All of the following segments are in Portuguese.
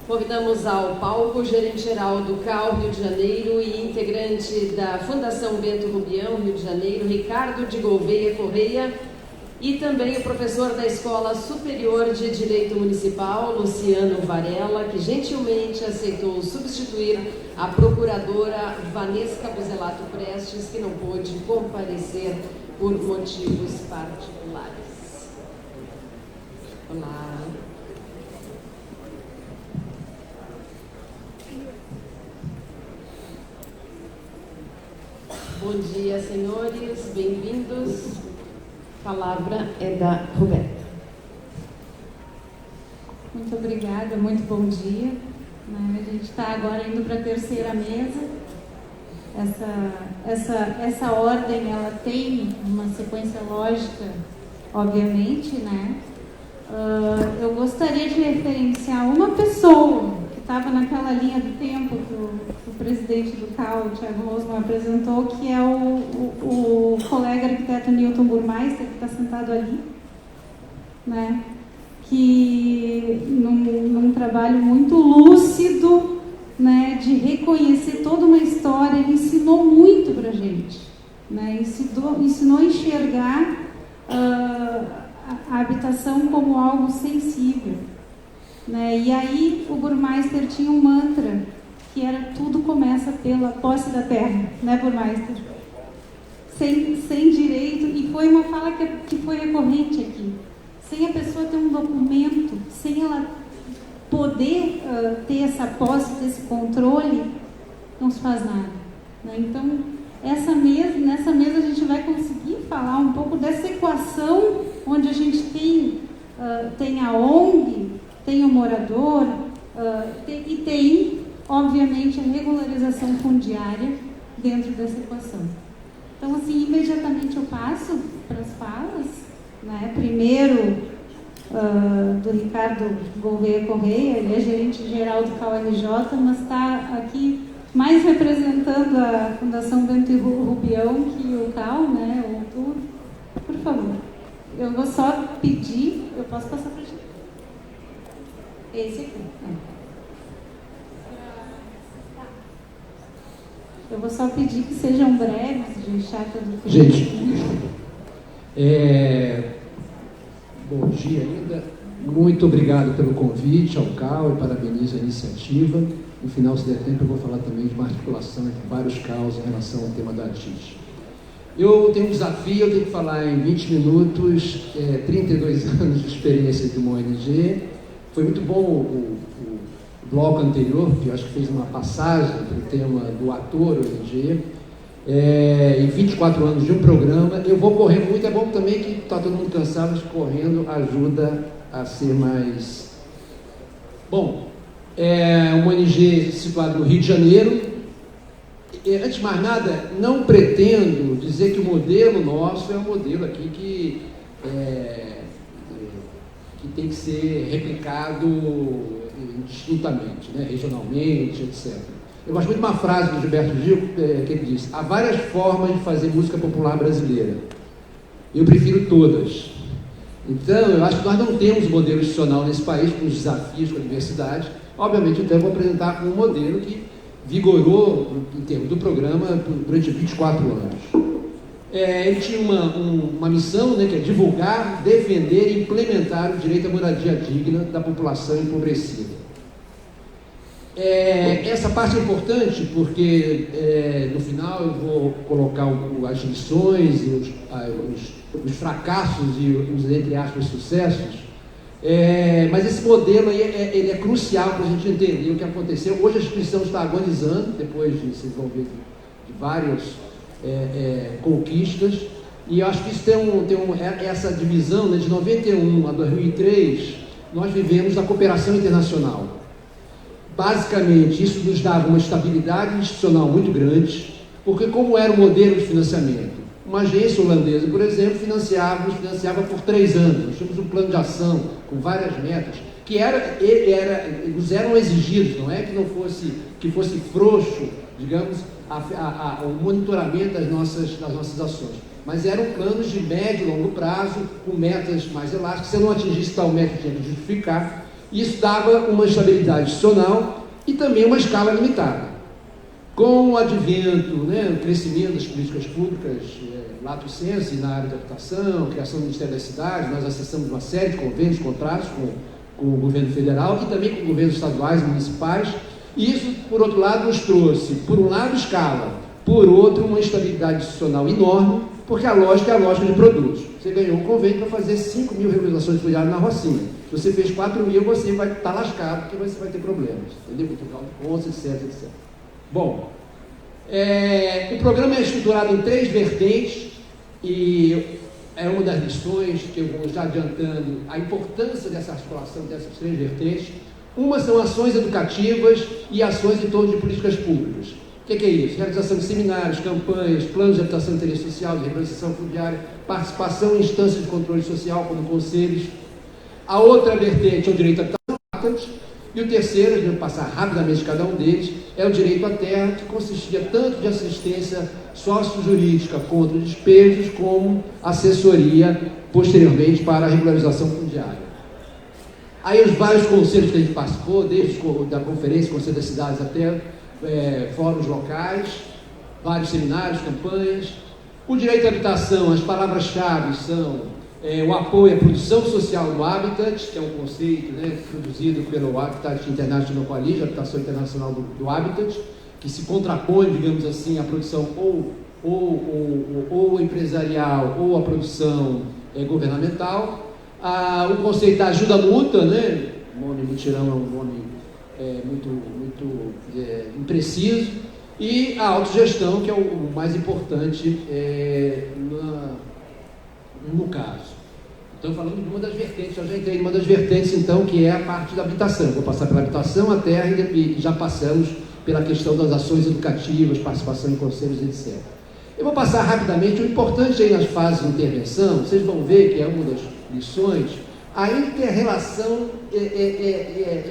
Convidamos ao palco o gerente-geral do CAU Rio de Janeiro e integrante da Fundação Bento Rubião Rio de Janeiro, Ricardo de Gouveia Correia, e também o professor da Escola Superior de Direito Municipal, Luciano Varela, que gentilmente aceitou substituir a procuradora Vanesca Buzelato Prestes, que não pôde comparecer por motivos particulares. Olá. Bom dia, senhores, bem-vindos. A palavra é da Roberta. Muito obrigada, muito bom dia. A gente está agora indo para a terceira mesa. Essa ordem, ela tem uma sequência lógica, obviamente, né? Eu gostaria de referenciar uma pessoa que estava naquela linha do tempo que o presidente do CAU, o Thiago Rosman, apresentou, que é o colega arquiteto Newton Burmeister, que está sentado ali, né? Que num trabalho muito lúcido, né, de reconhecer toda uma história, ele ensinou muito para a gente, né? Ensinou a enxergar a habitação como algo sensível, né? E aí o Burmeister tinha um mantra, que era: tudo começa pela posse da terra, né, Burmeister? Sem direito, e foi uma fala que foi recorrente aqui. Sem a pessoa ter um documento, sem ela poder ter essa posse, ter esse controle, não se faz nada, né? Então, nessa mesa a gente vai conseguir falar um pouco dessa equação, onde a gente tem a ONG, tem o morador, e tem, obviamente, a regularização fundiária dentro dessa equação. Então, assim, imediatamente eu passo para as falas, né? Primeiro, do Ricardo Gouveia Correia, ele é gerente-geral do CAU-RJ, mas está aqui mais representando a Fundação Bento Rubião que o CAU, né? O Outubro. Por favor, eu vou só pedir, eu posso passar para a gente? Esse aqui. Eu vou só pedir que sejam breves, gente, chata do tempo. Gente, bom dia ainda. Muito obrigado pelo convite ao CAU e parabenizo a iniciativa. No final, se der tempo, eu vou falar também de uma articulação entre vários CAUs em relação ao tema da ATIS. Eu tenho um desafio, eu tenho que falar em 20 minutos, 32 anos de experiência de uma ONG. Foi muito bom o bloco anterior, que eu acho que fez uma passagem para o tema do ator ONG. Em 24 anos de um programa, eu vou correndo muito, é bom também que está todo mundo cansado, mas correndo ajuda a ser mais... Bom, uma ONG situada no Rio de Janeiro. Antes de mais nada, não pretendo dizer que o modelo nosso é um modelo aqui que tem que ser replicado distintamente, né, regionalmente, etc. Eu gosto muito de uma frase do Gilberto Gil, que ele disse: há várias formas de fazer música popular brasileira. Eu prefiro todas. Então, eu acho que nós não temos modelo institucional nesse país, com os desafios, com a diversidade. Obviamente, então, eu vou apresentar um modelo que vigorou, em termos do programa, durante 24 anos. Ele tinha uma missão, né, que é divulgar, defender e implementar o direito à moradia digna da população empobrecida. Essa parte é importante porque, no final, eu vou colocar as lições e os fracassos e os, entre aspas, sucessos. Mas esse modelo aí, ele é crucial para a gente entender o que aconteceu. Hoje a instituição está agonizando, depois de se desenvolver de várias conquistas, e eu acho que isso tem essa divisão, né, de 91 a 2003, nós vivemos a cooperação internacional. Basicamente, isso nos dava uma estabilidade institucional muito grande, porque como era o modelo de financiamento? Uma agência holandesa, por exemplo, financiava por 3 anos. Nós tínhamos um plano de ação com várias metas, que nos eram exigidos, não é que fosse frouxo, digamos, o monitoramento das nossas ações. Mas eram planos de médio e longo prazo, com metas mais elásticas. Se eu não atingisse tal meta, tinha que justificar. Isso dava uma estabilidade institucional e também uma escala limitada. Com o advento, o crescimento das políticas públicas, lato sensu, na área da habitação, criação do Ministério das Cidades, nós acessamos uma série de convênios, contratos com o governo federal e também com governos estaduais e municipais. E isso, por outro lado, nos trouxe, por um lado, escala, por outro, uma estabilidade institucional enorme, porque a lógica é a lógica de produtos. Você ganhou um convênio para fazer 5 mil regularizações fundiárias na Rocinha. Se você fez 4 mil, você vai estar lascado, porque você vai ter problemas. Entendeu? Muito caldo de contas, etc, etc. Bom, o programa é estruturado em 3 vertentes e é uma das lições que eu vou já adiantando a importância dessa articulação dessas 3 vertentes. Uma são ações educativas e ações em torno de políticas públicas. O que é isso? Realização de seminários, campanhas, planos de habitação de interesse social, de regularização fundiária, participação em instâncias de controle social, como conselhos. A outra vertente é o direito à terra, e o terceiro, vou passar rapidamente cada um deles, é o direito à terra, que consistia tanto de assistência sócio-jurídica contra despejos, como assessoria, posteriormente, para a regularização fundiária. Aí os vários conselhos que a gente participou, desde da conferência, Conselho das Cidades até fóruns locais, vários seminários, campanhas. O direito à habitação, as palavras-chave são o apoio à produção social do Habitat, que é um conceito produzido pelo Habitat International Coalition, a habitação internacional do Habitat, que se contrapõe, digamos assim, à produção ou empresarial ou à produção governamental. O conceito da ajuda mútua, o nome mutirão é um nome muito impreciso, e a autogestão, que é o mais importante no caso. Então, falando de uma das vertentes, eu já entrei em uma das vertentes, então, que é a parte da habitação. Vou passar pela habitação, a terra, e já passamos pela questão das ações educativas, participação em conselhos, etc. Eu vou passar rapidamente. O importante aí nas fases de intervenção, vocês vão ver que é uma das lições, a inter-relação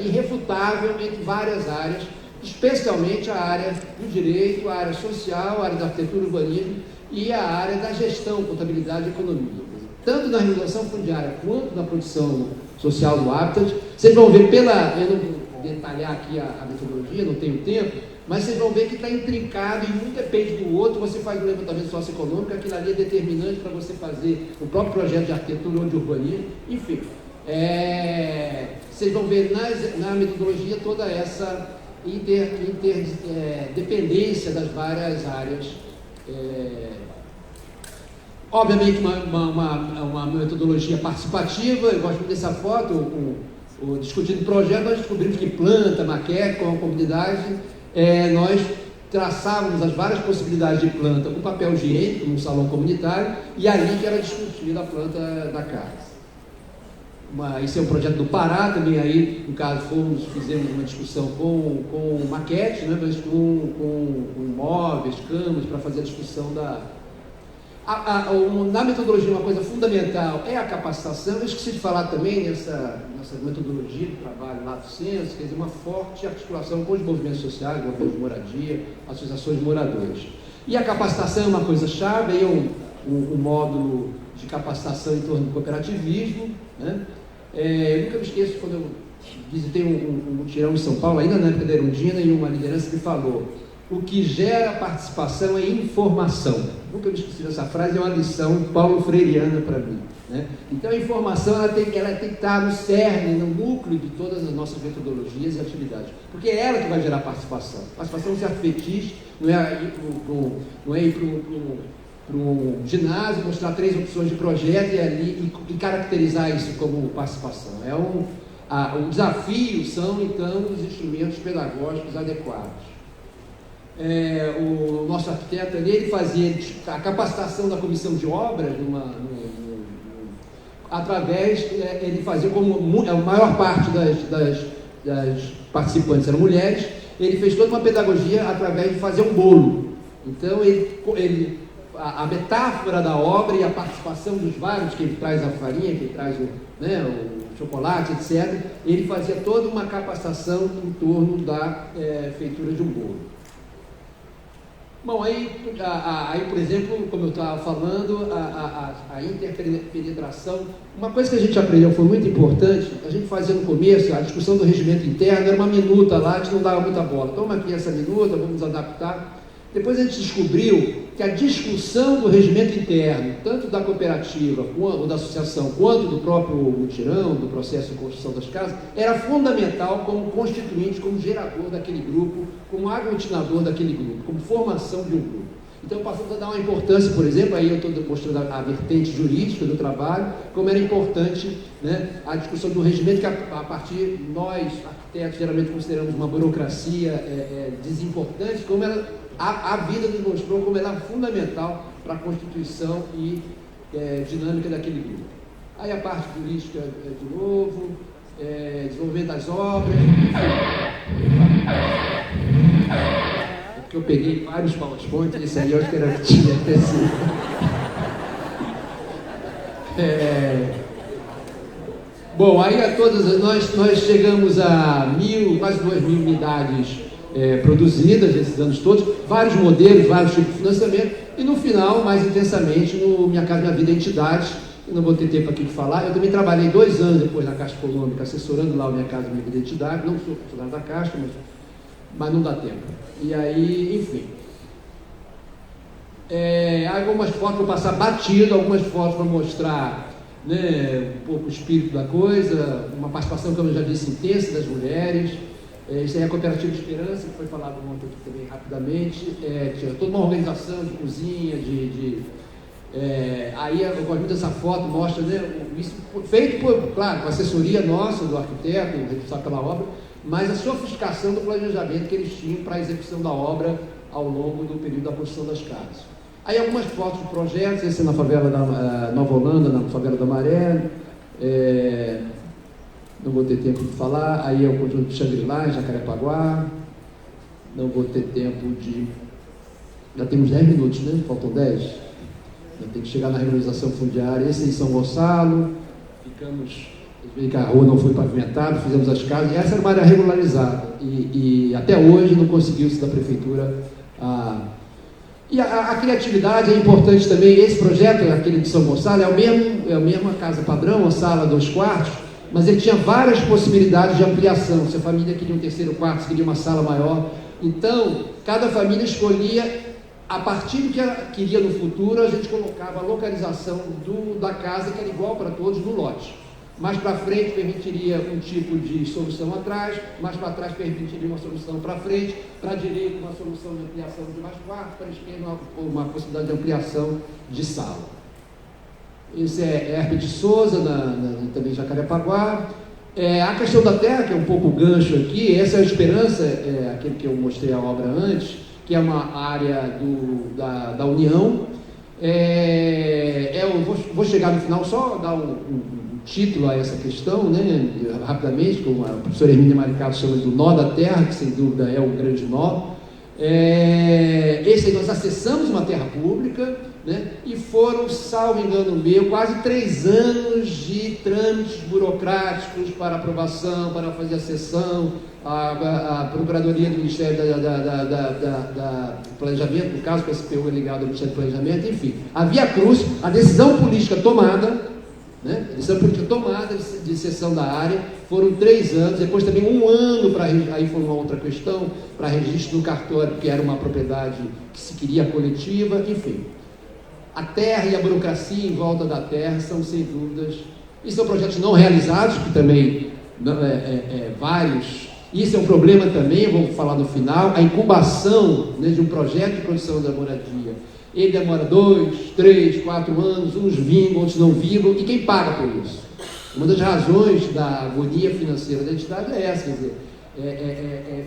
irrefutável entre várias áreas, especialmente a área do direito, a área social, a área da arquitetura e urbanismo e a área da gestão, contabilidade e economia. Tanto na regularização fundiária quanto na produção social do Habitat, vocês vão ver eu não vou detalhar aqui a metodologia, não tenho tempo, mas vocês vão ver que está intrincado e um depende do outro. Você faz um levantamento socioeconômico, aquilo ali é determinante para você fazer o próprio projeto de arquitetura ou de urbanismo, enfim. Vocês vão ver na metodologia toda essa interdependência das várias áreas. Obviamente uma metodologia participativa. Eu gosto muito dessa foto, discutindo o projeto, nós descobrimos que planta, maquete, com a comunidade, nós traçávamos as várias possibilidades de planta com papel higiênico, num salão comunitário, e ali que era discutida a planta da casa. Esse é um projeto do Pará, também aí, no caso, fizemos uma discussão com maquete, mas com móveis, camas, para fazer a discussão na metodologia. Uma coisa fundamental é a capacitação. Eu esqueci de falar também nessa metodologia de trabalho lato sensu, quer dizer, uma forte articulação com os movimentos sociais, movimentos de moradia, associações de moradores. E a capacitação é uma coisa chave, aí um módulo de capacitação em torno do cooperativismo, eu nunca me esqueço quando eu visitei um mutirão em São Paulo, ainda na época da Erundina, e uma liderança que falou: o que gera participação é informação. Nunca me esqueci dessa frase, é uma lição paulo freireana para mim. Então a informação ela tem que estar no cerne, no núcleo de todas as nossas metodologias e atividades, porque é ela que vai gerar participação. Participação é um certo fetiche, não é ir para um ginásio, mostrar 3 opções de projeto e caracterizar isso como participação. O desafio são, então, os instrumentos pedagógicos adequados. O nosso arquiteto ali, ele fazia a capacitação da comissão de obras através, ele fazia como a maior parte das participantes eram mulheres, ele fez toda uma pedagogia através de fazer um bolo. Então a metáfora da obra e a participação dos vários, que ele traz a farinha, que ele traz o chocolate, etc., ele fazia toda uma capacitação em torno da feitura de um bolo. Bom, aí, por exemplo, como eu estava falando, a interpenetração, uma coisa que a gente aprendeu foi muito importante, a gente fazia no começo, a discussão do regimento interno era uma minuta lá, a gente não dava muita bola. Toma aqui essa minuta, vamos adaptar. Depois a gente descobriu que a discussão do regimento interno, tanto da cooperativa ou da associação, quanto do próprio mutirão, do processo de construção das casas, era fundamental como constituinte, como gerador daquele grupo, como aglutinador daquele grupo, como formação de um grupo. Então passamos a dar uma importância, por exemplo, aí eu estou mostrando a vertente jurídica do trabalho, como era importante, né, a discussão do regimento, que a partir nós, arquitetos, geralmente consideramos uma burocracia desimportante, como ela... A vida nos mostrou como ela é fundamental para a constituição e dinâmica daquele grupo. Aí a parte política, de novo, desenvolvimento das obras. É porque eu peguei vários PowerPoint, esse aí eu acho que era que tinha. Bom, aí a todas nós chegamos a quase 2.000 unidades produzidas nesses anos todos, vários modelos, vários tipos de financiamento, e no final, mais intensamente, no Minha Casa Minha Vida Entidades. Eu não vou ter tempo aqui de falar, eu também trabalhei 2 anos depois na Caixa Econômica, assessorando lá o Minha Casa Minha Vida Entidades, não sou funcionário da Caixa, mas não dá tempo. E aí, enfim. Algumas fotos vou passar batido, algumas fotos para mostrar, né, um pouco o espírito da coisa, uma participação, como eu já disse, intensa das mulheres. Isso aí é a Cooperativa Esperança, que foi falado ontem aqui também rapidamente. Tinha toda uma organização de cozinha, aí eu gosto muito dessa foto, mostra, né, isso feito, claro, com a assessoria nossa, do arquiteto, responsável pela obra, mas a sofisticação do planejamento que eles tinham para a execução da obra ao longo do período da construção das casas. Aí algumas fotos de projetos, esse é na favela da Nova Holanda, na favela da Maré. Não vou ter tempo de falar. Aí é o conjunto de Xangri-Lá, Jacarepaguá. Não vou ter tempo de... Já temos 10 minutos, né? Faltam 10. Já tem que chegar na regularização fundiária. Esse em São Gonçalo. Ficamos... A rua não foi pavimentada, fizemos as casas. E essa era uma área regularizada. E até hoje não conseguiu-se da prefeitura... E a criatividade é importante também. Esse projeto, aquele de São Gonçalo, é a mesma casa padrão, uma sala 2 quartos, mas ele tinha várias possibilidades de ampliação. Se a família queria um 3º quarto, se queria uma sala maior. Então, cada família escolhia, a partir do que ela queria no futuro, a gente colocava a localização da casa, que era igual para todos, no lote. Mais para frente permitiria um tipo de solução atrás, mais para trás permitiria uma solução para frente, para a direita uma solução de ampliação de mais quartos, para a esquerda uma possibilidade de ampliação de sala. Esse é Herbert de Souza, também em Jacarepaguá. A questão da terra, que é um pouco o gancho aqui, essa é a Esperança, aquele que eu mostrei a obra antes, que é uma área da União. Eu vou chegar no final, só dar um título a essa questão, né, rapidamente, como a professora Hermínia Maricato chama do nó da terra, que sem dúvida é o grande nó. Esse aí nós acessamos uma terra pública, né, e foram, salvo engano meu, quase 3 anos de trâmites burocráticos para aprovação, para fazer a cessão, a Procuradoria do Ministério da Planejamento, no caso, que a SPU é ligado ao Ministério do Planejamento, enfim. Havia cruz, a decisão política tomada, né? A decisão política tomada de cessão da área, foram 3 anos, depois também 1 ano para, aí foi uma outra questão, para registro no cartório, que era uma propriedade que se queria coletiva, enfim. A terra e a burocracia em volta da terra são, sem dúvidas, e são projetos não realizados, que também, vários, isso é um problema também, vou falar no final, a incubação, né, de um projeto de produção da moradia. Ele demora 2, 3, 4 anos, uns vingam, outros não vingam, e quem paga por isso? Uma das razões da agonia financeira da entidade é essa, quer dizer,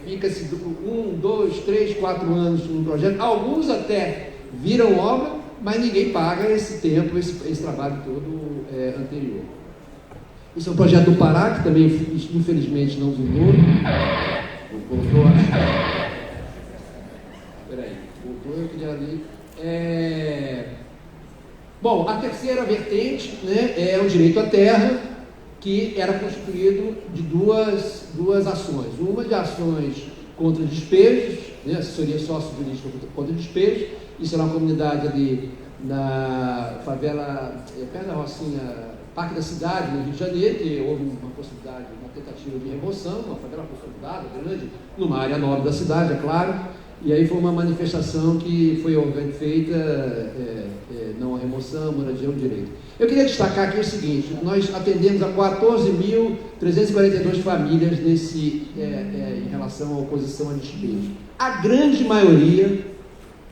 fica-se 1, 2, 3, 4 anos no projeto, alguns até viram obra, mas ninguém paga esse tempo, esse trabalho todo anterior. Esse é um projeto do Pará, que também, infelizmente, não vingou. Voltou eu queria ali. Bom, a terceira vertente, né, é o direito à terra, que era constituído de duas ações. Uma de ações contra despejos, né? Assessoria Sócio-Jurídica contra o Despejo. Isso é uma comunidade ali na favela, perto da Rocinha, Parque da Cidade, no Rio de Janeiro, que houve uma possibilidade, uma tentativa de remoção, uma favela consolidada, grande, numa área nobre da cidade, é claro. E aí foi uma manifestação que foi feita, não a remoção, moradia ou direito. Eu queria destacar aqui o seguinte: nós atendemos a 14.342 famílias em relação à oposição a despejo. A grande maioria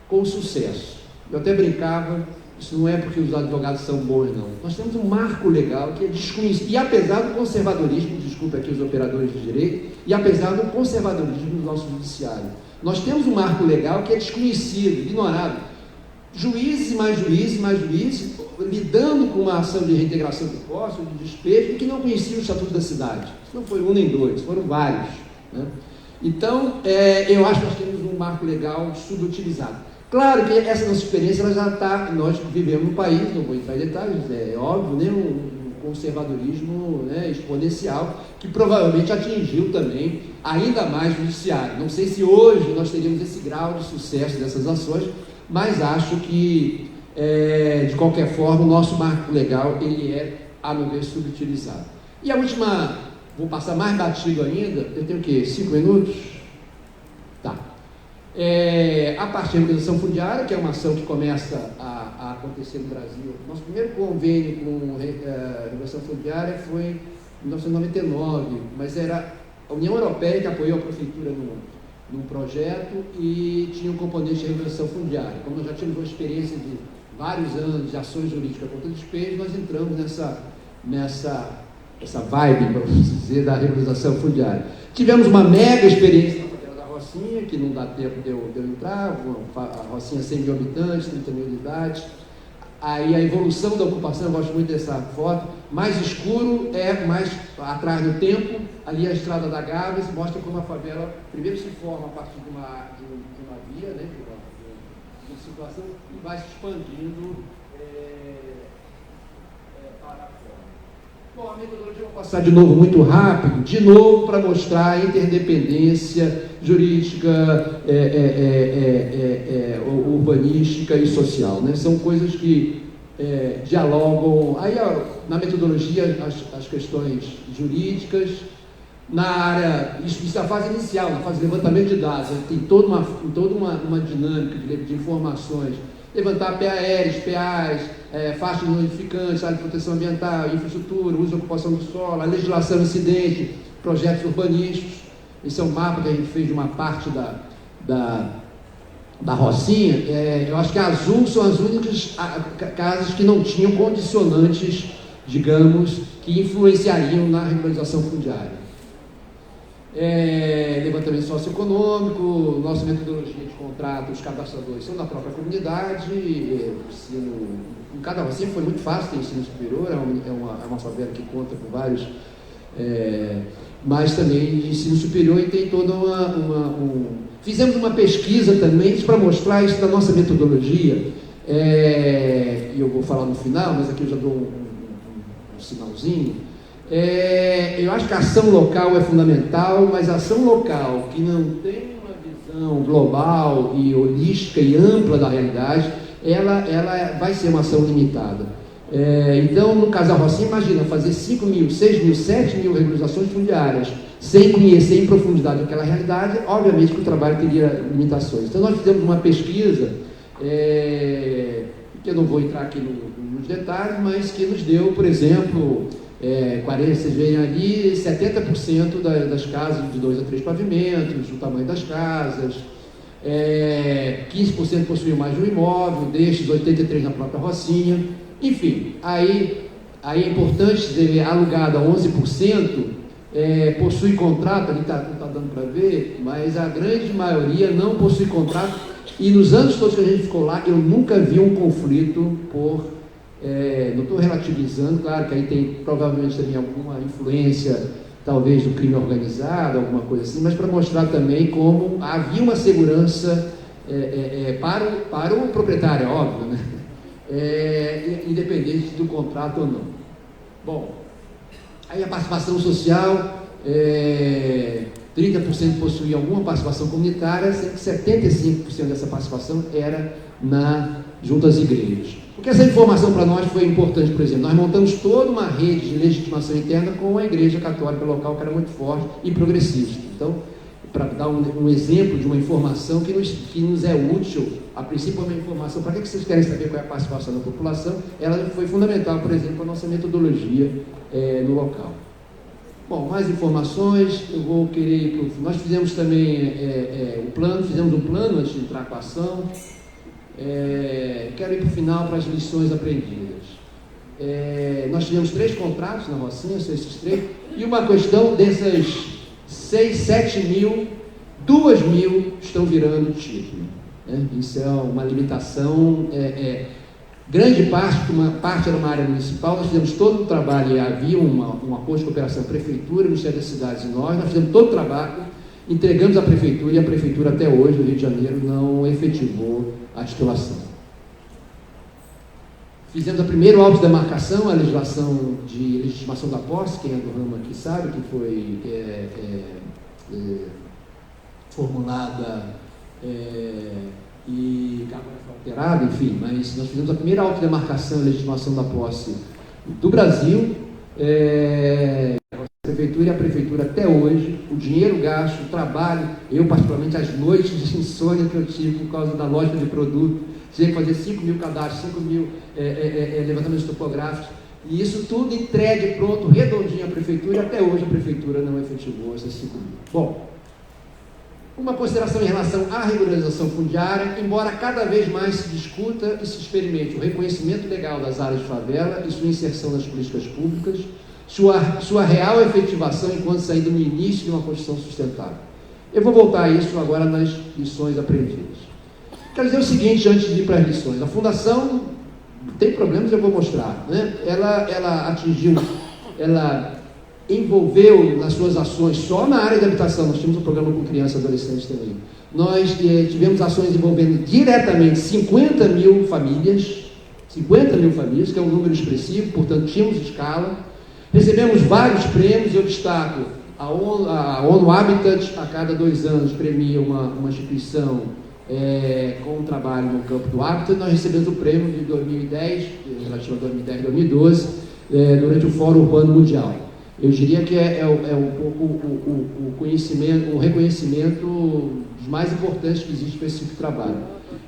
com sucesso. Eu até brincava, isso não é porque os advogados são bons, não. Nós temos um marco legal que é desconhecido, e apesar do conservadorismo, desculpa aqui os operadores de direito, e apesar do conservadorismo do nosso judiciário, nós temos um marco legal que é desconhecido, ignorado. Juízes e mais juízes, lidando com uma ação de reintegração de posse, de despejo, e que não conheciam o Estatuto da Cidade. Isso não foi um nem dois, foram vários, né? Então, eu acho que nós temos um marco legal subutilizado. Claro que essa nossa experiência, ela já está, nós vivemos num país, não vou entrar em detalhes, é óbvio, né, um conservadorismo, né, exponencial, que provavelmente atingiu também ainda mais o judiciário. Não sei se hoje nós teríamos esse grau de sucesso dessas ações, mas acho que, de qualquer forma, o nosso marco legal, ele é, a meu ver, subutilizado. E a última, vou passar mais batido ainda, eu tenho o quê? 5 minutos? Tá. A parte de regularização fundiária, que é uma ação que começa a acontecer no Brasil. Nosso primeiro convênio com regulação fundiária foi em 1999, mas era a União Europeia que apoiou a prefeitura num projeto e tinha um componente de regulação fundiária. Como nós já tínhamos uma experiência de vários anos de ações jurídicas contra o despejo, nós entramos nessa vibe, vamos dizer, da regularização fundiária. Tivemos uma mega experiência na favela da Rocinha, que não dá tempo de eu entrar, a Rocinha 100 mil habitantes, 30 mil unidades. Aí a evolução da ocupação, eu gosto muito dessa foto, mais escuro mais atrás no tempo, ali a Estrada da Gávea, mostra como a favela primeiro se forma a partir de uma via, né, de uma situação, e vai se expandindo para fora. Bom, a metodologia eu vou passar de novo muito rápido, de novo para mostrar a interdependência jurídica, urbanística e social, né? São coisas que dialogam. Aí, na metodologia, as questões jurídicas, na área, isso é a fase inicial, na fase de levantamento de dados, tem toda uma dinâmica de informações. Levantar PARs, PAs, faixas notificantes, área de proteção ambiental, infraestrutura, uso e ocupação do solo, a legislação incidente, projetos urbanísticos. Esse é um mapa que a gente fez de uma parte da Rocinha. Eu acho que a azul são as únicas casas que não tinham condicionantes, digamos, que influenciariam na regularização fundiária. Levantamento socioeconômico, nossa metodologia de contrato, os cadastradores são da própria comunidade, em cada Rocinha foi muito fácil ter ensino superior, é uma favela que conta com vários, mas também de ensino superior, e tem toda fizemos uma pesquisa também para mostrar isso da nossa metodologia, e eu vou falar no final, mas aqui eu já dou um sinalzinho. Eu acho que a ação local é fundamental, mas a ação local que não tem uma visão global e holística e ampla da realidade, ela vai ser uma ação limitada. Então, no caso da Rocinha, imagina fazer 5 mil, 6 mil, 7 mil regularizações fundiárias, sem conhecer em profundidade aquela realidade, obviamente que o trabalho teria limitações. Então, nós fizemos uma pesquisa, que eu não vou entrar aqui nos detalhes, mas que nos deu, por exemplo, 40, vocês veem ali, 70% das casas de 2 a 3 pavimentos, o tamanho das casas, 15% possuíam mais de um imóvel, destes 83% na própria Rocinha. Enfim, aí é importante dizer, alugado a 11%, possui contrato, ali não está dando para ver, mas a grande maioria não possui contrato, e nos anos todos que a gente ficou lá, eu nunca vi um conflito não estou relativizando, claro que aí tem provavelmente também alguma influência, talvez, do crime organizado, alguma coisa assim, mas para mostrar também como havia uma segurança para o proprietário, óbvio, né? Independente do contrato ou não. Bom, aí a participação social, 30% possuía alguma participação comunitária, sendo que 75% dessa participação era junto às igrejas. Porque essa informação para nós foi importante, por exemplo, nós montamos toda uma rede de legitimação interna com a igreja católica local, que era muito forte e progressista. Então, para dar um exemplo de uma informação que nos é útil, a princípio é uma informação, para que vocês querem saber qual é a participação da população, ela foi fundamental, por exemplo, para a nossa metodologia no local. Bom, mais informações, eu vou querer ir para o... Nós fizemos também fizemos um plano antes de entrar com a ação. Quero ir para o final, para as lições aprendidas. Nós tivemos 3 contratos na Rocinha, são esses 3, e uma questão dessas 6, 7 mil, 2 mil estão virando título. Isso é uma limitação, grande parte, uma parte era uma área municipal, nós fizemos todo o trabalho, havia um acordo de cooperação Prefeitura, Ministério das Cidades e nós fizemos todo o trabalho, entregamos à Prefeitura e a Prefeitura até hoje, no Rio de Janeiro, não efetivou a titulação. Fizemos a primeira auto de demarcação, a legislação de legitimação da posse, quem é do ramo aqui sabe, que foi formulada e agora foi alterada, enfim, mas nós fizemos a primeira auto de demarcação e legitimação da posse do Brasil, a Prefeitura e a Prefeitura até hoje, o dinheiro gasto, o trabalho, eu particularmente as noites de insônia que eu tive por causa da lógica de produto, tinha que fazer 5 mil cadastros, 5 mil levantamentos topográficos, e isso tudo entregue, pronto, redondinho à Prefeitura, e até hoje a Prefeitura não efetivou essas 5 mil. Bom, uma consideração em relação à regularização fundiária, embora cada vez mais se discuta e se experimente o reconhecimento legal das áreas de favela e sua inserção nas políticas públicas, sua real efetivação enquanto saída no início de uma construção sustentável. Eu vou voltar a isso agora nas lições aprendidas. Quero dizer o seguinte, antes de ir para as lições. A Fundação tem problemas, eu vou mostrar. Ela envolveu nas suas ações, só na área de habitação, nós tínhamos um programa com crianças e adolescentes também. Nós tivemos ações envolvendo diretamente 50 mil famílias, que é um número expressivo, portanto tínhamos escala. Recebemos vários prêmios, eu destaco a ONU Habitat, a cada 2 anos premia uma instituição com um trabalho no campo do Habitat. Nós recebemos o prêmio de 2010, relativo a 2010 e 2012, durante o Fórum Urbano Mundial. Eu diria que um pouco o reconhecimento dos mais importantes que existe para esse tipo de trabalho.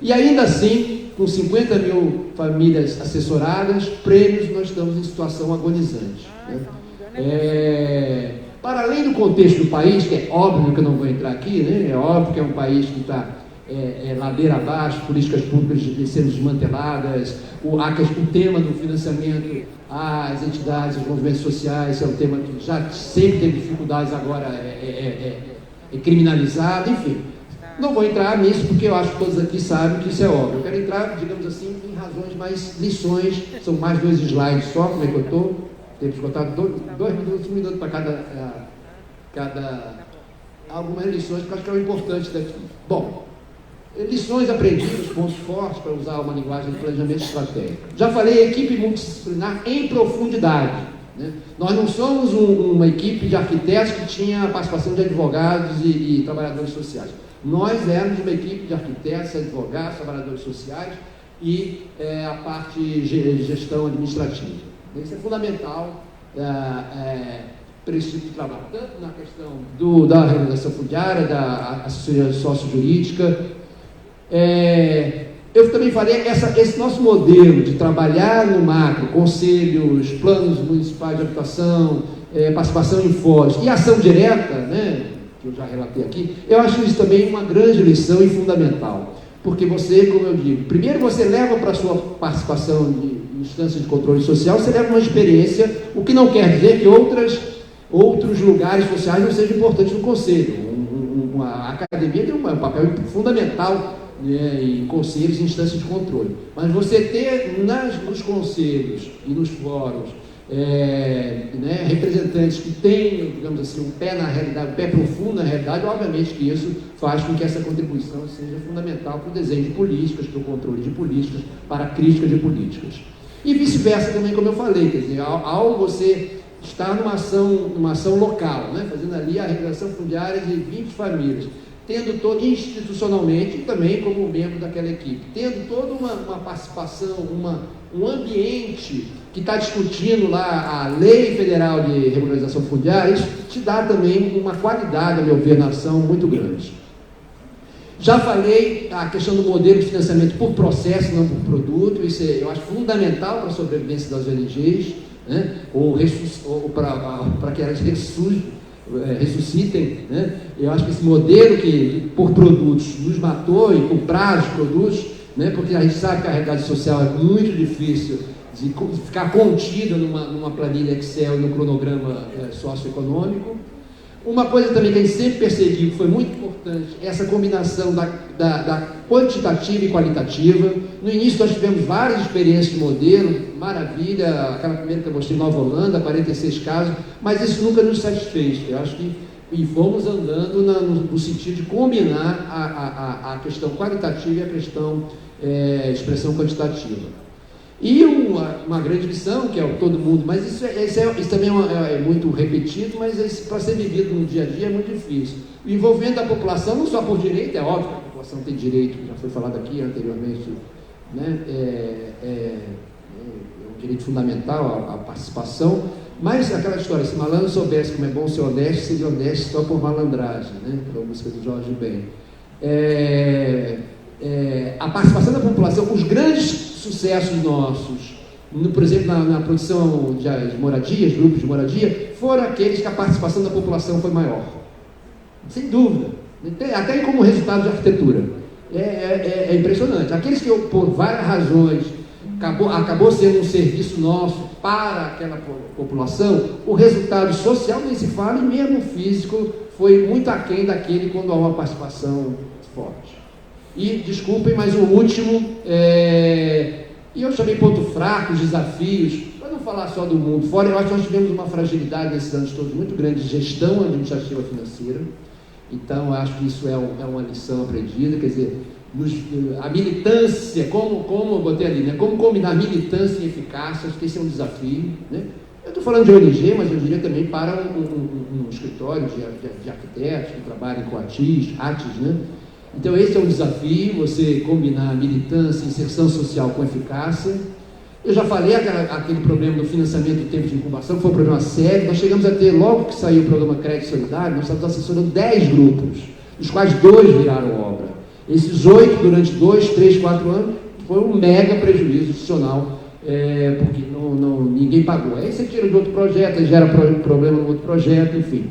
E ainda assim, com 50 mil famílias assessoradas, prêmios, nós estamos em situação agonizante. Para além do contexto do país, que é óbvio que eu não vou entrar aqui, é óbvio que é um país que está ladeira abaixo, políticas públicas sendo desmanteladas, o tema do financiamento às entidades, aos movimentos sociais, é um tema que já sempre teve dificuldades, agora é criminalizado, enfim. Não vou entrar nisso, porque eu acho que todos aqui sabem que isso é óbvio. Eu quero entrar, digamos assim, em razões mais lições, são mais 2 slides só, como é que eu estou? Temos esgotado 2 minutos, 1 minuto para cada algumas lições que eu acho que é o importante daqui. Bom, lições aprendidas, pontos fortes, para usar uma linguagem de planejamento estratégico. Já falei equipe multidisciplinar em profundidade. Nós não somos uma equipe de arquitetos que tinha a participação de advogados e trabalhadores sociais. Nós éramos uma equipe de arquitetos, advogados, trabalhadores sociais e a parte de gestão administrativa. Isso é fundamental para esse tipo de trabalho, tanto na questão da regularização fundiária, da assessoria sócio-jurídica. Eu também falei, esse nosso modelo de trabalhar no macro, conselhos, planos municipais de habitação, participação em fóruns e ação direta, que eu já relatei aqui, eu acho isso também uma grande lição e fundamental, porque você, como eu digo, primeiro você leva para a sua participação de instâncias de controle social, você leva uma experiência, o que não quer dizer que outros lugares sociais não sejam importantes no conselho. A academia tem um papel fundamental em conselhos e instâncias de controle, mas você ter nos conselhos e nos fóruns representantes que têm, digamos assim, um pé na realidade, um pé profundo na realidade, obviamente que isso faz com que essa contribuição seja fundamental para o desenho de políticas, para o controle de políticas, para a crítica de políticas. E vice-versa também, como eu falei, quer dizer, ao você estar numa ação local, né? Fazendo ali a regularização fundiária de 20 famílias, tendo todo, institucionalmente e também como membro daquela equipe, tendo toda uma participação, um ambiente que está discutindo lá a lei federal de regularização fundiária, isso te dá também uma qualidade, a meu ver, na ação muito grande. Já falei a questão do modelo de financiamento por processo, não por produto, isso eu acho fundamental para a sobrevivência das ONGs, né? ou para que elas ressuscitem, né? Eu acho que esse modelo que por produtos nos matou e com prazo de produtos, né? Porque a gente sabe que a realidade social é muito difícil de ficar contida numa planilha Excel e no cronograma socioeconômico. Uma coisa também que a gente sempre percebeu que foi muito importante é essa combinação da quantitativa e qualitativa. No início nós tivemos várias experiências de modelo, maravilha, aquela primeira que eu mostrei em Nova Holanda, 46 casos, mas isso nunca nos satisfez. Eu acho que e fomos andando no sentido de combinar a questão qualitativa e a questão expressão quantitativa. E uma grande lição, que é o todo mundo, mas isso também é muito repetido, mas para ser vivido no dia a dia é muito difícil. Envolvendo a população, não só por direito, é óbvio que a população tem direito, já foi falado aqui anteriormente, né? É um direito fundamental a participação, mas aquela história, se malandro soubesse como é bom ser honesto, seria honesto só por malandragem, né? Que é a música do Jorge Ben. A participação da população, os grandes sucessos nossos, por exemplo, na produção de moradias, grupos de moradia, foram aqueles que a participação da população foi maior. Sem dúvida. Até como resultado de arquitetura. É impressionante. Aqueles que, por várias razões, acabou sendo um serviço nosso para aquela população, o resultado social nem se fala, e mesmo físico, foi muito aquém daquele quando há uma participação forte. E, desculpem, mas o último, e eu chamei ponto fraco, desafios, para não falar só do mundo fora, eu acho que nós tivemos uma fragilidade nesses anos todos muito grande de gestão administrativa financeira. Então, eu acho que isso é uma lição aprendida, quer dizer, a militância, como eu botei ali, né? Como combinar militância e eficácia, acho que esse é um desafio, né? Eu estou falando de ONG, mas eu diria também para um escritório de arquitetos que trabalhem com ATIS, né? Então esse é um desafio, você combinar militância e inserção social com eficácia. Eu já falei aquele problema do financiamento do tempo de incubação, que foi um problema sério. Nós chegamos a ter, logo que saiu o programa Crédito Solidário, nós estávamos assessorando 10 grupos, dos quais 2 viraram obra. Esses 8, durante 2, 3, 4 anos, foi um mega prejuízo institucional, porque ninguém pagou. Aí você tira de outro projeto, aí gera problema no outro projeto, enfim.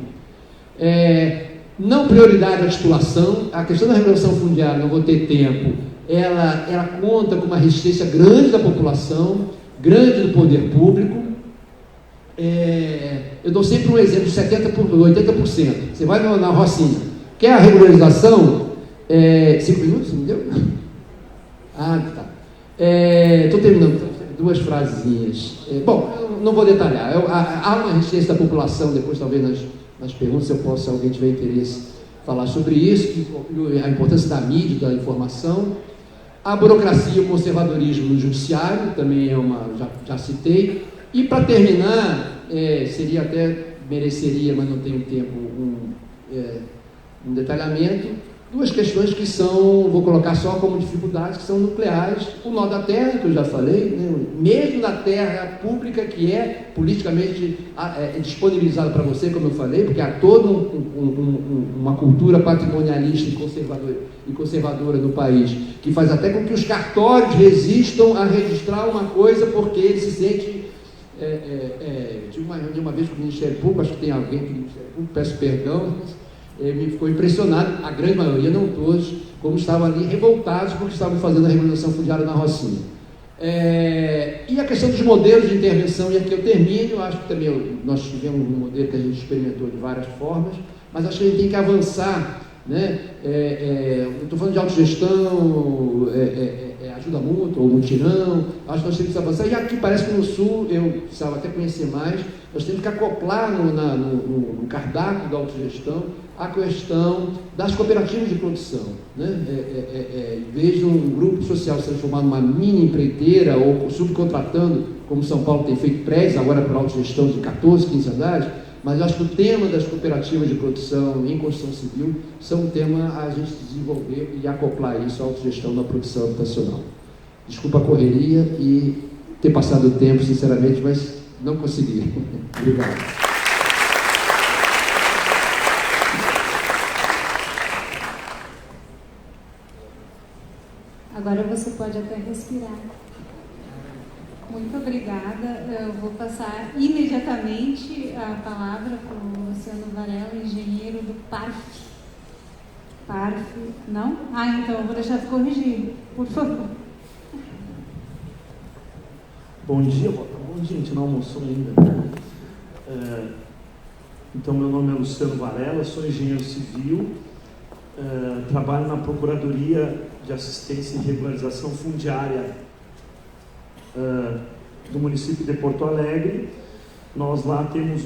Não prioridade à titulação, a questão da regulação fundiária, não vou ter tempo, ela conta com uma resistência grande da população, grande do poder público. Eu dou sempre um exemplo de 70%, 80%. Você vai na Rocinha, quer a regularização? 5 minutos, não deu? Ah, tá. Estou terminando, 2 frasezinhas. Bom, eu não vou detalhar. Há uma resistência da população, depois talvez nas perguntas eu posso, se alguém tiver interesse, falar sobre isso, a importância da mídia, da informação. A burocracia e o conservadorismo no judiciário, também já citei. E para terminar, mereceria, mas não tenho tempo, um detalhamento. 2 questões que vou colocar só como dificuldades, que são nucleares. O nó da terra, que eu já falei, né? Mesmo na terra pública, que é politicamente disponibilizada para você, como eu falei, porque há toda uma cultura patrimonialista e conservadora no país, que faz até com que os cartórios resistam a registrar uma coisa, porque ele se sente... tive uma reunião uma vez com o Ministério Público, acho que tem alguém aqui no Ministério Público, peço perdão, me ficou impressionado, a grande maioria, não todos, como estavam ali revoltados porque estavam fazendo a regularização fundiária na Rocinha. E a questão dos modelos de intervenção, e aqui eu termino, eu acho que também nós tivemos um modelo que a gente experimentou de várias formas, mas acho que a gente tem que avançar, né? Estou falando de autogestão, ajuda mútua, ou mutirão, acho que nós temos que avançar, e aqui parece que no Sul, eu precisava até conhecer mais, nós temos que acoplar no cardápio da autogestão a questão das cooperativas de produção, né? Em vez de um grupo social se transformar numa mini empreiteira ou subcontratando como São Paulo tem feito prédios, agora para autogestão de 14, 15 andares, mas eu acho que o tema das cooperativas de produção em construção civil são um tema a gente desenvolver e acoplar isso à autogestão da produção habitacional. Desculpa a correria e ter passado o tempo, sinceramente, mas não consegui. Obrigado. Agora você pode até respirar. Muito obrigada. Eu vou passar imediatamente a palavra para o Luciano Varela, engenheiro do PARF. PARF, não? Então eu vou deixar de corrigir, por favor. Bom dia, a gente não almoçou ainda. Então, meu nome é Luciano Varela, sou engenheiro civil, trabalho na Procuradoria de Assistência e Regularização Fundiária do município de Porto Alegre. Nós lá temos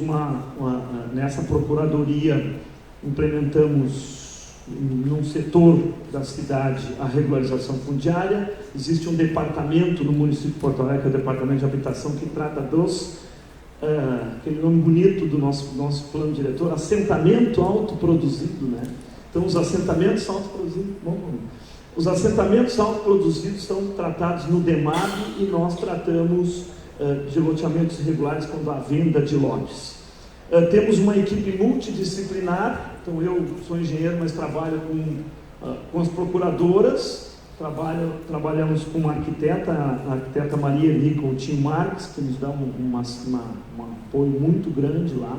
nessa Procuradoria, implementamos num setor da cidade a regularização fundiária. Existe um departamento no município de Porto Alegre, que é o Departamento de Habitação, que trata aquele nome bonito do nosso plano diretor, assentamento autoproduzido, né? Então, os assentamentos autoproduzidos, os assentamentos autoproduzidos são tratados no DEMAB e nós tratamos de loteamentos irregulares quando há venda de lotes. Temos uma equipe multidisciplinar, então eu sou engenheiro, mas trabalho com as procuradoras, trabalhamos com a arquiteta Maria Eli Coutinho Marques, que nos dá um apoio muito grande lá,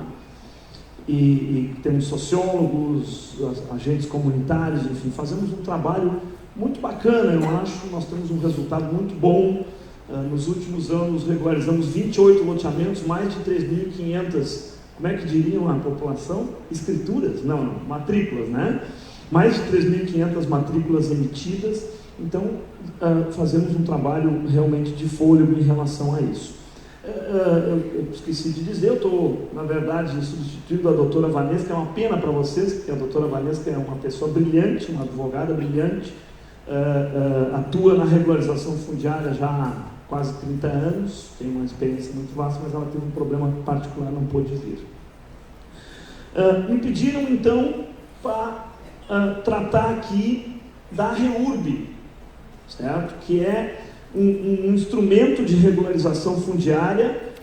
e temos sociólogos, agentes comunitários, enfim, fazemos um trabalho muito bacana, eu acho. Nós temos um resultado muito bom. Nos últimos anos regularizamos 28 loteamentos, mais de 3.500, como é que diriam a população? Escrituras? Não, matrículas, né? Mais de 3.500 matrículas emitidas. Então, fazemos um trabalho realmente de fôlego em relação a isso. Eu esqueci de dizer, eu estou, na verdade, substituindo a doutora Vanessa, que é uma pena para vocês, porque a doutora Vanessa é uma pessoa brilhante, uma advogada brilhante, atua na regularização fundiária já há quase 30 anos, tem uma experiência muito vasta, mas ela teve um problema particular, não pôde vir. Me pediram, então, para tratar aqui da REURB, certo? Que é um instrumento de regularização fundiária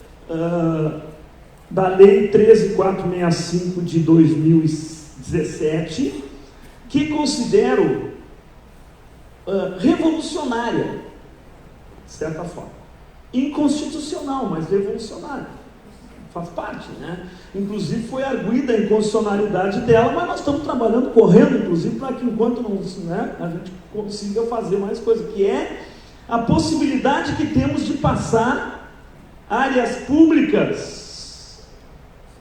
da Lei 13.465 de 2017, que considero revolucionária, de certa forma. Inconstitucional, mas revolucionária. Faz parte, né? Inclusive foi arguida a inconstitucionalidade dela, mas nós estamos trabalhando, correndo, inclusive, para que enquanto não, né, a gente consiga fazer mais coisa, que é a possibilidade que temos de passar áreas públicas,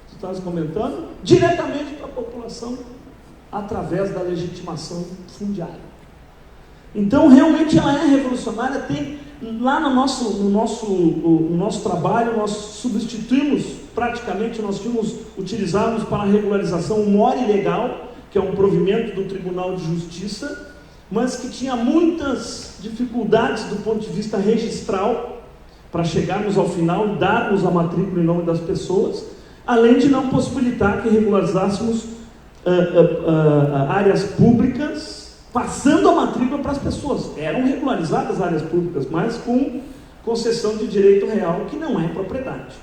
tu estavas comentando, diretamente para a população através da legitimação fundiária. Então, realmente ela é revolucionária. Tem lá no nosso trabalho, nós substituímos praticamente, utilizávamos para a regularização um mora ilegal, que é um provimento do Tribunal de Justiça, mas que tinha muitas dificuldades do ponto de vista registral, para chegarmos ao final e darmos a matrícula em nome das pessoas, além de não possibilitar que regularizássemos áreas públicas, passando a matrícula para as pessoas. Eram regularizadas áreas públicas, mas com concessão de direito real, que não é propriedade,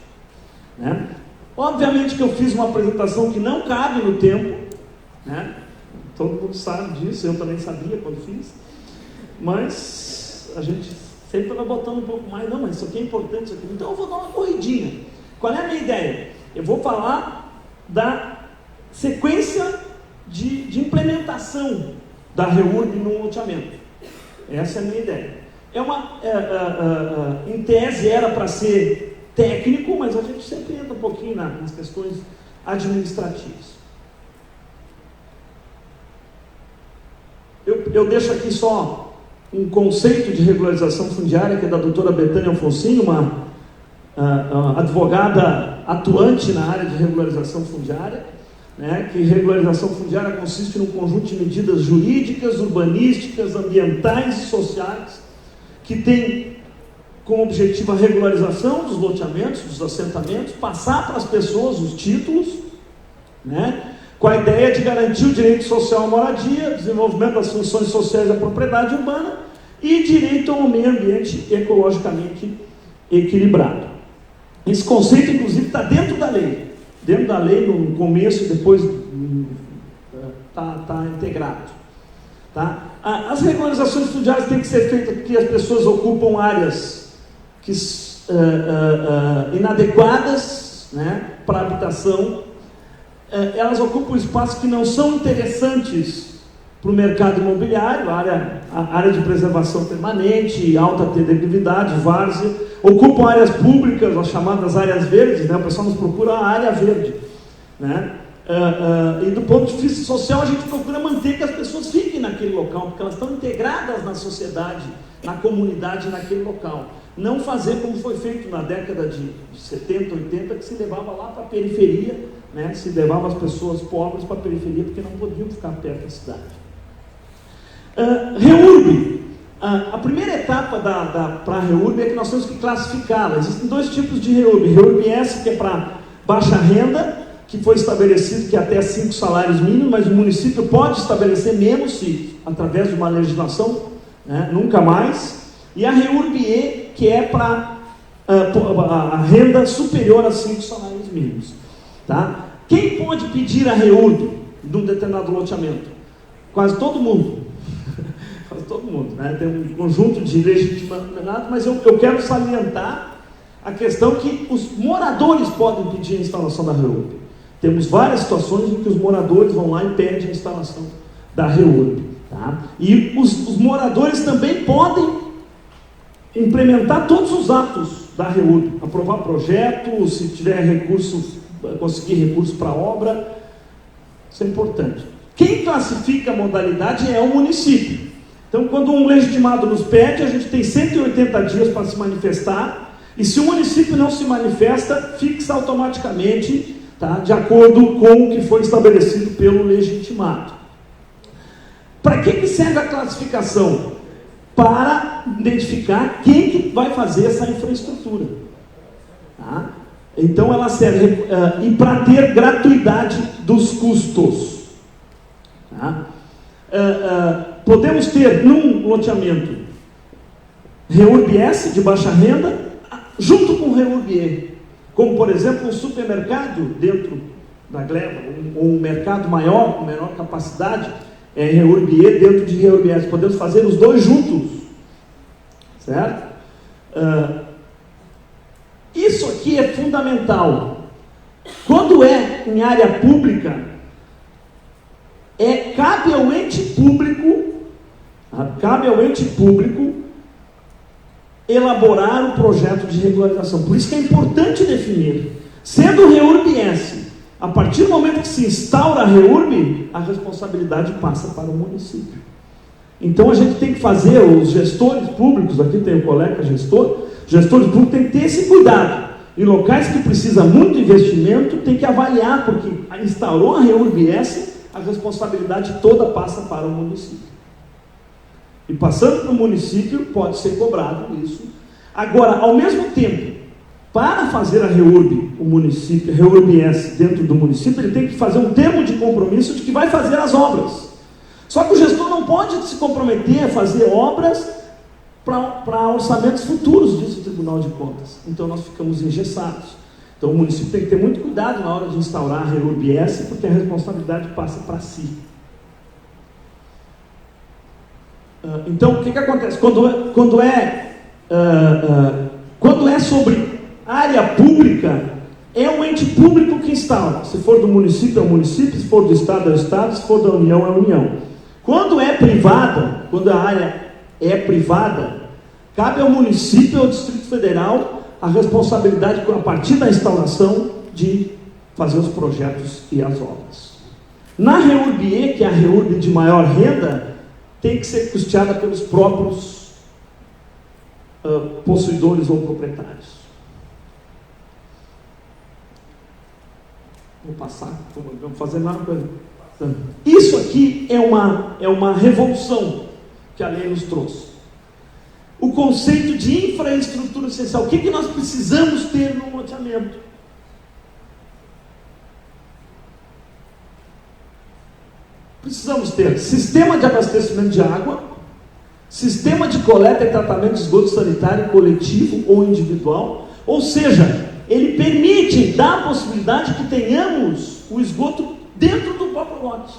né? Obviamente que eu fiz uma apresentação que não cabe no tempo, né? Todo mundo sabe disso, eu também sabia quando fiz, mas a gente sempre vai botando um pouco mais. Não, mas isso aqui é importante, isso aqui. Então eu vou dar uma corridinha. Qual é a minha ideia? Eu vou falar da sequência de implementação da REURB no loteamento. Essa é a minha ideia. Em tese era para ser técnico, mas a gente sempre entra um pouquinho nas questões administrativas. Eu deixo aqui só um conceito de regularização fundiária, que é da doutora Betânia Alfonsinho, uma advogada atuante na área de regularização fundiária, né, que regularização fundiária consiste num conjunto de medidas jurídicas, urbanísticas, ambientais e sociais, que tem com o objetivo a regularização dos loteamentos, dos assentamentos, passar para as pessoas os títulos, né, com a ideia de garantir o direito social à moradia, desenvolvimento das funções sociais da propriedade urbana e direito a um meio ambiente ecologicamente equilibrado. Esse conceito, inclusive, está dentro da lei. Dentro da lei, no começo e depois está integrado. Tá? As regularizações fundiárias têm que ser feitas porque as pessoas ocupam áreas inadequadas, né, para habitação. Elas ocupam espaços que não são interessantes para o mercado imobiliário, a área de preservação permanente, alta declividade, várzea, ocupam áreas públicas, as chamadas áreas verdes, né? O pessoal nos procura a área verde, né? E do ponto de vista social, a gente procura manter que as pessoas fiquem naquele local, porque elas estão integradas na sociedade, na comunidade, naquele local. Não fazer como foi feito na década de 70, 80, que se levava lá para a periferia, né? Se levava as pessoas pobres para a periferia, porque não podiam ficar perto da cidade. REURB. A primeira etapa para a REURB é que nós temos que classificá-la. Existem dois tipos de REURB. REURB S, que é para baixa renda, que foi estabelecido que é até 5 salários mínimos, mas o município pode estabelecer menos se através de uma legislação, né, nunca mais. E a REURB E, que é para a renda superior a 5 salários mínimos. Tá? Quem pode pedir a REURB de um determinado loteamento? Quase todo mundo. Quase todo mundo, né? Tem um conjunto de legitimados, mas eu quero salientar a questão que os moradores podem pedir a instalação da REURB. Temos várias situações em que os moradores vão lá e pedem a instalação da REURB. Tá? E os moradores também podem implementar todos os atos da REURB, aprovar projeto, se tiver recurso, conseguir recurso para obra. Isso é importante. Quem classifica a modalidade é o município. Então, quando um legitimado nos pede, a gente tem 180 dias para se manifestar, e se o município não se manifesta, fixa automaticamente, tá, de acordo com o que foi estabelecido pelo legitimado. Para que serve a classificação? Para identificar quem que vai fazer essa infraestrutura. Tá? Então, ela serve e para ter gratuidade dos custos. Tá? Podemos ter num loteamento REURB S de baixa renda junto com REURB E, como por exemplo um supermercado dentro da gleba, ou um mercado maior, com menor capacidade, é REURB E dentro de REURB S. Podemos fazer os dois juntos, certo? Isso aqui é fundamental. Quando é em área pública, cabe ao ente público elaborar o projeto de regularização. Por isso que é importante definir. Sendo o REURB S, a partir do momento que se instaura a REURB, a responsabilidade passa para o município. Então a gente tem que fazer, os gestores públicos, aqui tem o colega gestor, gestores públicos têm que ter esse cuidado. Em locais que precisam muito investimento, tem que avaliar, porque instaurou a REURB S, a responsabilidade toda passa para o município. E passando para o município, pode ser cobrado isso. Agora, ao mesmo tempo, para fazer a REURB, o município, a REURB S dentro do município, ele tem que fazer um termo de compromisso de que vai fazer as obras. Só que o gestor não pode se comprometer a fazer obras para orçamentos futuros, diz o Tribunal de Contas. Então nós ficamos engessados. Então o município tem que ter muito cuidado na hora de instaurar a REURB S, porque a responsabilidade passa para si. Então o que acontece? Quando é sobre área pública, é o ente público que instaura. Se for do município, é o município, se for do estado, é o estado, se for da União, é a União. Quando é privada, quando a área é privada, cabe ao município ou ao Distrito Federal a responsabilidade, a partir da instauração, de fazer os projetos e as obras. Na REURB E, que é a REURB de maior renda, tem que ser custeada pelos próprios possuidores ou proprietários. Vou passar, vamos fazer mais uma coisa. Isso aqui é uma revolução que a lei nos trouxe. o conceito de infraestrutura essencial. O que nós precisamos ter no loteamento? Precisamos ter sistema de abastecimento de água, sistema de coleta e tratamento de esgoto sanitário coletivo ou individual, ou seja, ele permite, dá a possibilidade que tenhamos o esgoto dentro do próprio lote.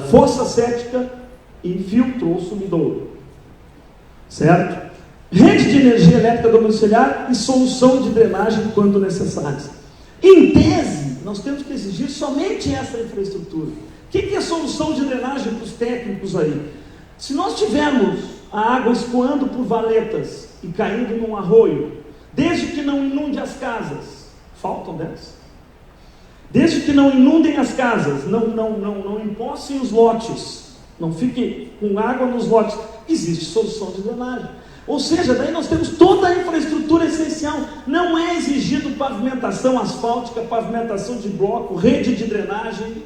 Fossa séptica e filtro ou sumidouro, certo? Rede de energia elétrica domiciliar e solução de drenagem quando necessárias. Em tese, nós temos que exigir somente essa infraestrutura. O que é solução de drenagem para os técnicos aí? Se nós tivermos a água escoando por valetas e caindo num arroio, desde que não inunde as casas, faltam 10. Desde que não inundem as casas, não empossem os lotes, não fiquem com água nos lotes, existe solução de drenagem. Ou seja, daí nós temos toda a infraestrutura essencial. Não é exigido pavimentação asfáltica, pavimentação de bloco, rede de drenagem.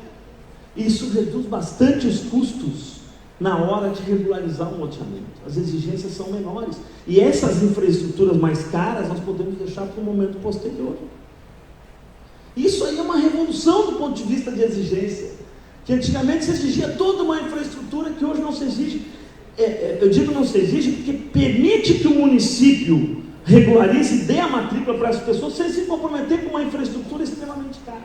Isso reduz bastante os custos na hora de regularizar um loteamento. As exigências são menores. E essas infraestruturas mais caras nós podemos deixar para um momento posterior. Isso aí é uma revolução do ponto de vista de exigência. Que antigamente se exigia toda uma infraestrutura que hoje não se exige. Eu digo não se exige porque permite que o município regularize e dê a matrícula para as pessoas sem se comprometer com uma infraestrutura extremamente cara.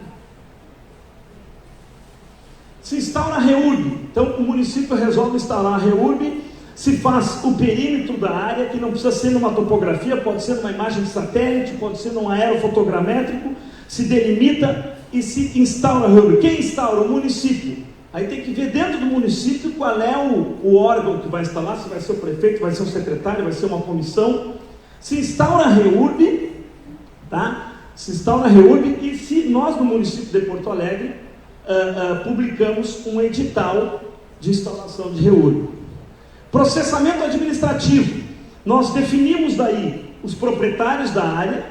Se instaura a REURB, então o município resolve instalar a REURB, se faz o perímetro da área, que não precisa ser numa topografia, pode ser numa imagem de satélite, pode ser num aerofotogramétrico, se delimita e se instaura a REURB. Quem instaura? O município. Aí tem que ver dentro do município qual é o órgão que vai instalar, se vai ser o prefeito, vai ser o secretário, vai ser uma comissão. Se instaura a REURB, tá? Se instaura a REURB e se nós no município de Porto Alegre publicamos um edital de instalação de REURB. Processamento administrativo. Nós definimos daí os proprietários da área,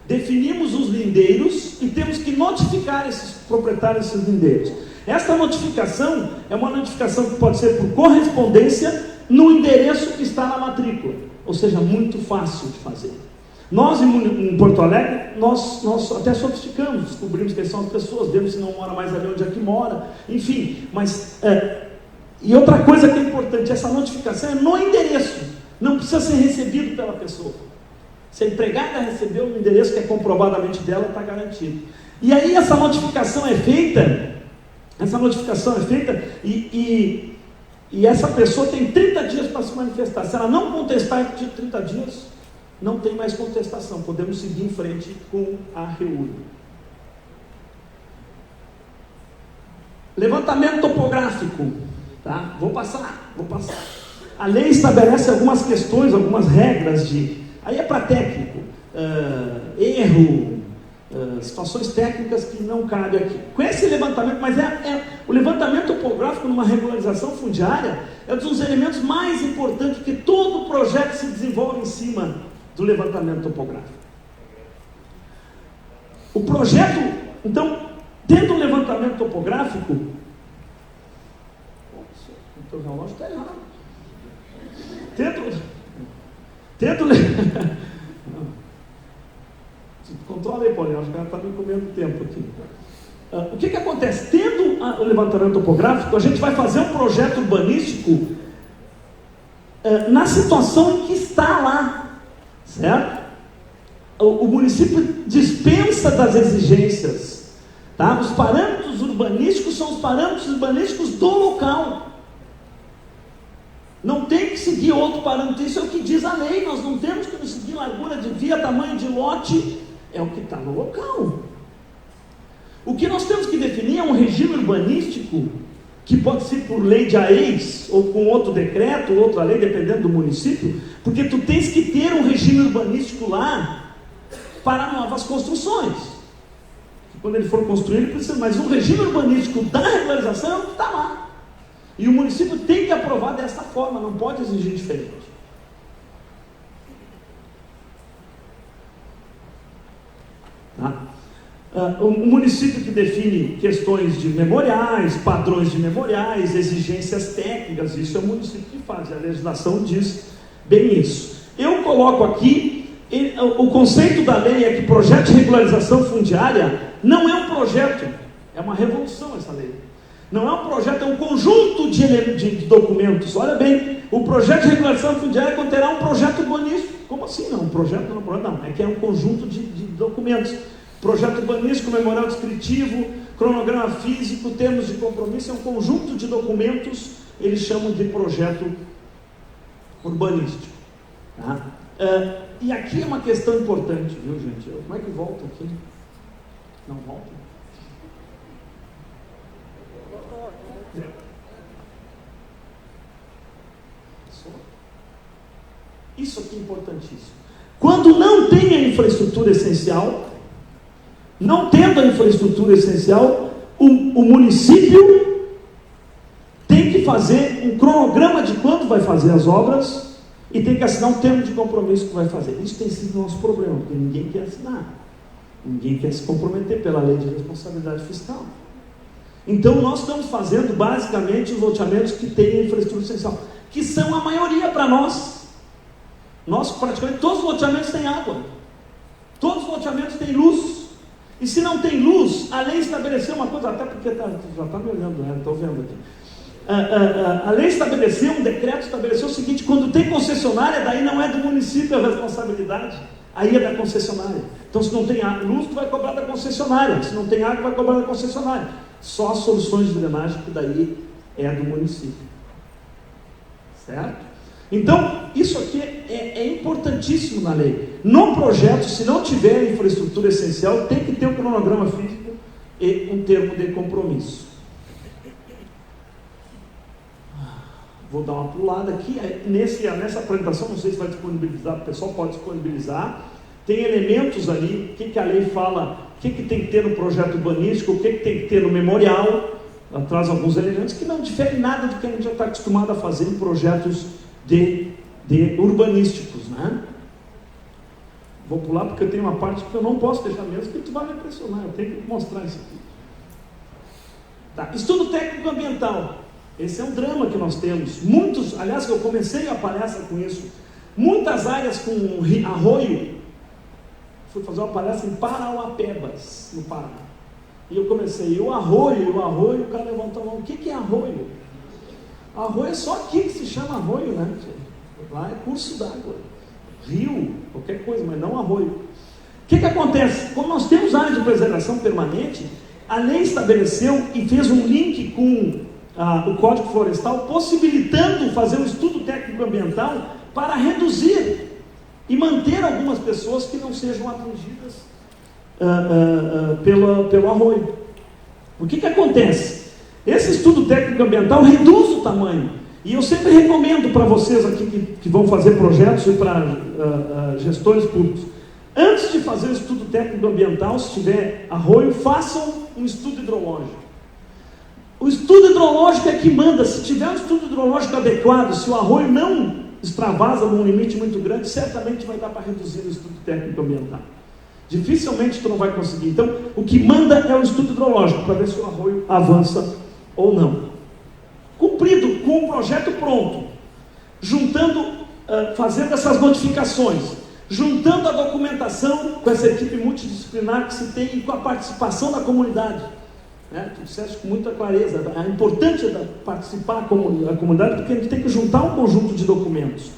definimos os lindeiros e temos que notificar esses proprietários desses lindeiros. Esta notificação é uma notificação que pode ser por correspondência no endereço que está na matrícula, ou seja, muito fácil de fazer. Nós em Porto Alegre, nós até sofisticamos, descobrimos quem são as pessoas, vemos se não mora mais ali onde é que mora, enfim, mas... E outra coisa que é importante, essa notificação é no endereço, não precisa ser recebido pela pessoa. Se a empregada recebeu no endereço que é comprovadamente dela, está garantido. E aí essa notificação é feita e essa pessoa tem 30 dias para se manifestar. Se ela não contestar em 30 dias, não tem mais contestação, podemos seguir em frente com a REURB. Levantamento topográfico, tá? Vou passar. A lei estabelece algumas questões, algumas regras aí é para técnico, erro, situações técnicas que não cabem aqui. Com esse levantamento, mas o levantamento topográfico numa regularização fundiária é um dos elementos mais importantes, porque todo o projeto se desenvolve em cima do levantamento topográfico. O projeto, então, tendo um levantamento topográfico, o teu relógio está errado. Controla aí, Paulinho, acho que ela está me comendo tempo aqui. O que acontece? Tendo o levantamento topográfico, a gente vai fazer um projeto urbanístico na situação em que está lá, certo? O município dispensa das exigências, tá? Os parâmetros urbanísticos são os parâmetros urbanísticos do local. Não tem que seguir outro parâmetro, isso é o que diz a lei, nós não temos que seguir largura de via, tamanho de lote, é o que está no local. O que nós temos que definir é um regime urbanístico, que pode ser por lei de AEIS, ou com outro decreto, ou outra lei, dependendo do município, porque tu tens que ter um regime urbanístico lá, para novas construções. Quando ele for construir, ele precisa, mas o regime urbanístico da regularização é o que está lá. E o município tem que aprovar dessa forma, não pode exigir diferente. Tá? O município que define questões de memoriais, padrões de memoriais, exigências técnicas, isso é o município que faz, a legislação diz bem isso. Eu coloco aqui, o conceito da lei é que projeto de regularização fundiária não é um projeto, é uma revolução essa lei. Não é um projeto, é um conjunto de documentos. Olha bem, o projeto de regularização fundiária conterá um projeto urbanístico. Como assim não? Um projeto não é um projeto, não. É que é um conjunto de documentos. Projeto urbanístico, memorial descritivo, cronograma físico, termos de compromisso, é um conjunto de documentos, eles chamam de projeto urbanístico. Tá? E aqui é uma questão importante, viu, gente? Como é que volta aqui? Não volta? Isso aqui é importantíssimo. Quando não tem a infraestrutura essencial, não tendo a infraestrutura essencial, o município tem que fazer um cronograma de quando vai fazer as obras e tem que assinar um termo de compromisso que vai fazer. Isso tem sido o nosso problema, porque ninguém quer assinar. Ninguém quer se comprometer pela lei de responsabilidade fiscal. Então nós estamos fazendo basicamente os loteamentos que têm a infraestrutura essencial, que são a maioria para nós. Nós praticamente todos os loteamentos têm água, todos os loteamentos têm luz. E se não tem luz, a lei estabeleceu uma coisa, até porque já está me olhando, né? Estou vendo aqui. A lei estabeleceu, um decreto estabeleceu o seguinte: quando tem concessionária, daí não é do município a responsabilidade, aí é da concessionária. Então, se não tem luz, tu vai cobrar da concessionária, se não tem água, vai cobrar da concessionária. Só as soluções de drenagem que daí é do município. Certo? Então, isso aqui é importantíssimo na lei. No projeto, se não tiver infraestrutura essencial, tem que ter um cronograma físico e um termo de compromisso. Vou dar uma pulada aqui. Nessa apresentação, não sei se vai disponibilizar, o pessoal pode disponibilizar. Tem elementos ali, o que a lei fala, o que tem que ter no projeto urbanístico, o que tem que ter no memorial. Ela traz alguns elementos que não diferem nada do que a gente já está acostumado a fazer em projetos de urbanísticos, né? Vou pular porque eu tenho uma parte que eu não posso deixar mesmo, que tu vai me impressionar, eu tenho que mostrar isso aqui. Tá. Estudo técnico ambiental. Esse é um drama que nós temos. Muitos, aliás, eu comecei a palestra com isso. Muitas áreas com arroio. Fui fazer uma palestra em Parauapebas, no Pará. E eu comecei, o arroio, o cara levantou a mão. O que é arroio? Arroio é só aqui que se chama arroio, né? Lá é curso d'água, rio, qualquer coisa, mas não arroio. O que acontece? Como nós temos áreas de preservação permanente, a lei estabeleceu e fez um link com o Código Florestal, possibilitando fazer um estudo técnico ambiental para reduzir e manter algumas pessoas que não sejam atingidas pelo arroio. O que acontece? Esse estudo técnico ambiental reduz o tamanho. E eu sempre recomendo para vocês aqui que vão fazer projetos e para gestores públicos, antes de fazer o estudo técnico ambiental, se tiver arroio, façam um estudo hidrológico. O estudo hidrológico é que manda. Se tiver um estudo hidrológico adequado, se o arroio não extravasa num limite muito grande, certamente vai dar para reduzir o estudo técnico ambiental. Dificilmente tu não vai conseguir. Então, o que manda é o estudo hidrológico, para ver se o arroio avança ou não. Cumprido com o projeto pronto, fazendo essas notificações, juntando a documentação com essa equipe multidisciplinar que se tem e com a participação da comunidade. Tu disseste com muita clareza, a importância de participar a comunidade, porque a gente tem que juntar um conjunto de documentos.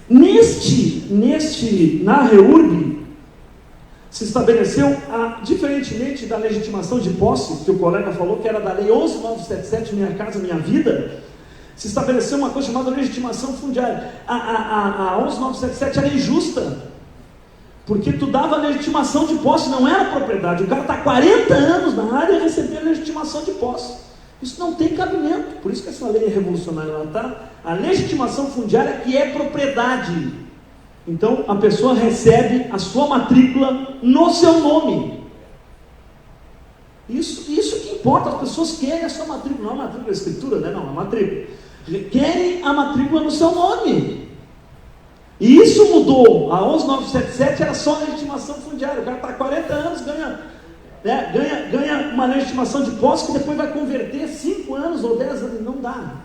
Na REURB, se estabeleceu, diferentemente da legitimação de posse, que o colega falou que era da lei 11.977, Minha Casa Minha Vida, se estabeleceu uma coisa chamada legitimação fundiária. A 11.977 era injusta, porque tu dava legitimação de posse, não era propriedade. O cara está 40 anos na área e recebia legitimação de posse. Isso não tem cabimento, por isso que essa lei é revolucionária. A legitimação fundiária que é propriedade. Então, a pessoa recebe a sua matrícula no seu nome. Isso que importa, as pessoas querem a sua matrícula, não a matrícula da escritura, né? Não, a matrícula. Querem a matrícula no seu nome. E isso mudou. A 11.977 era só legitimação fundiária. O cara está há 40 anos, ganha né? Ganha uma legitimação de posse que depois vai converter 5 anos ou 10 anos, não dá.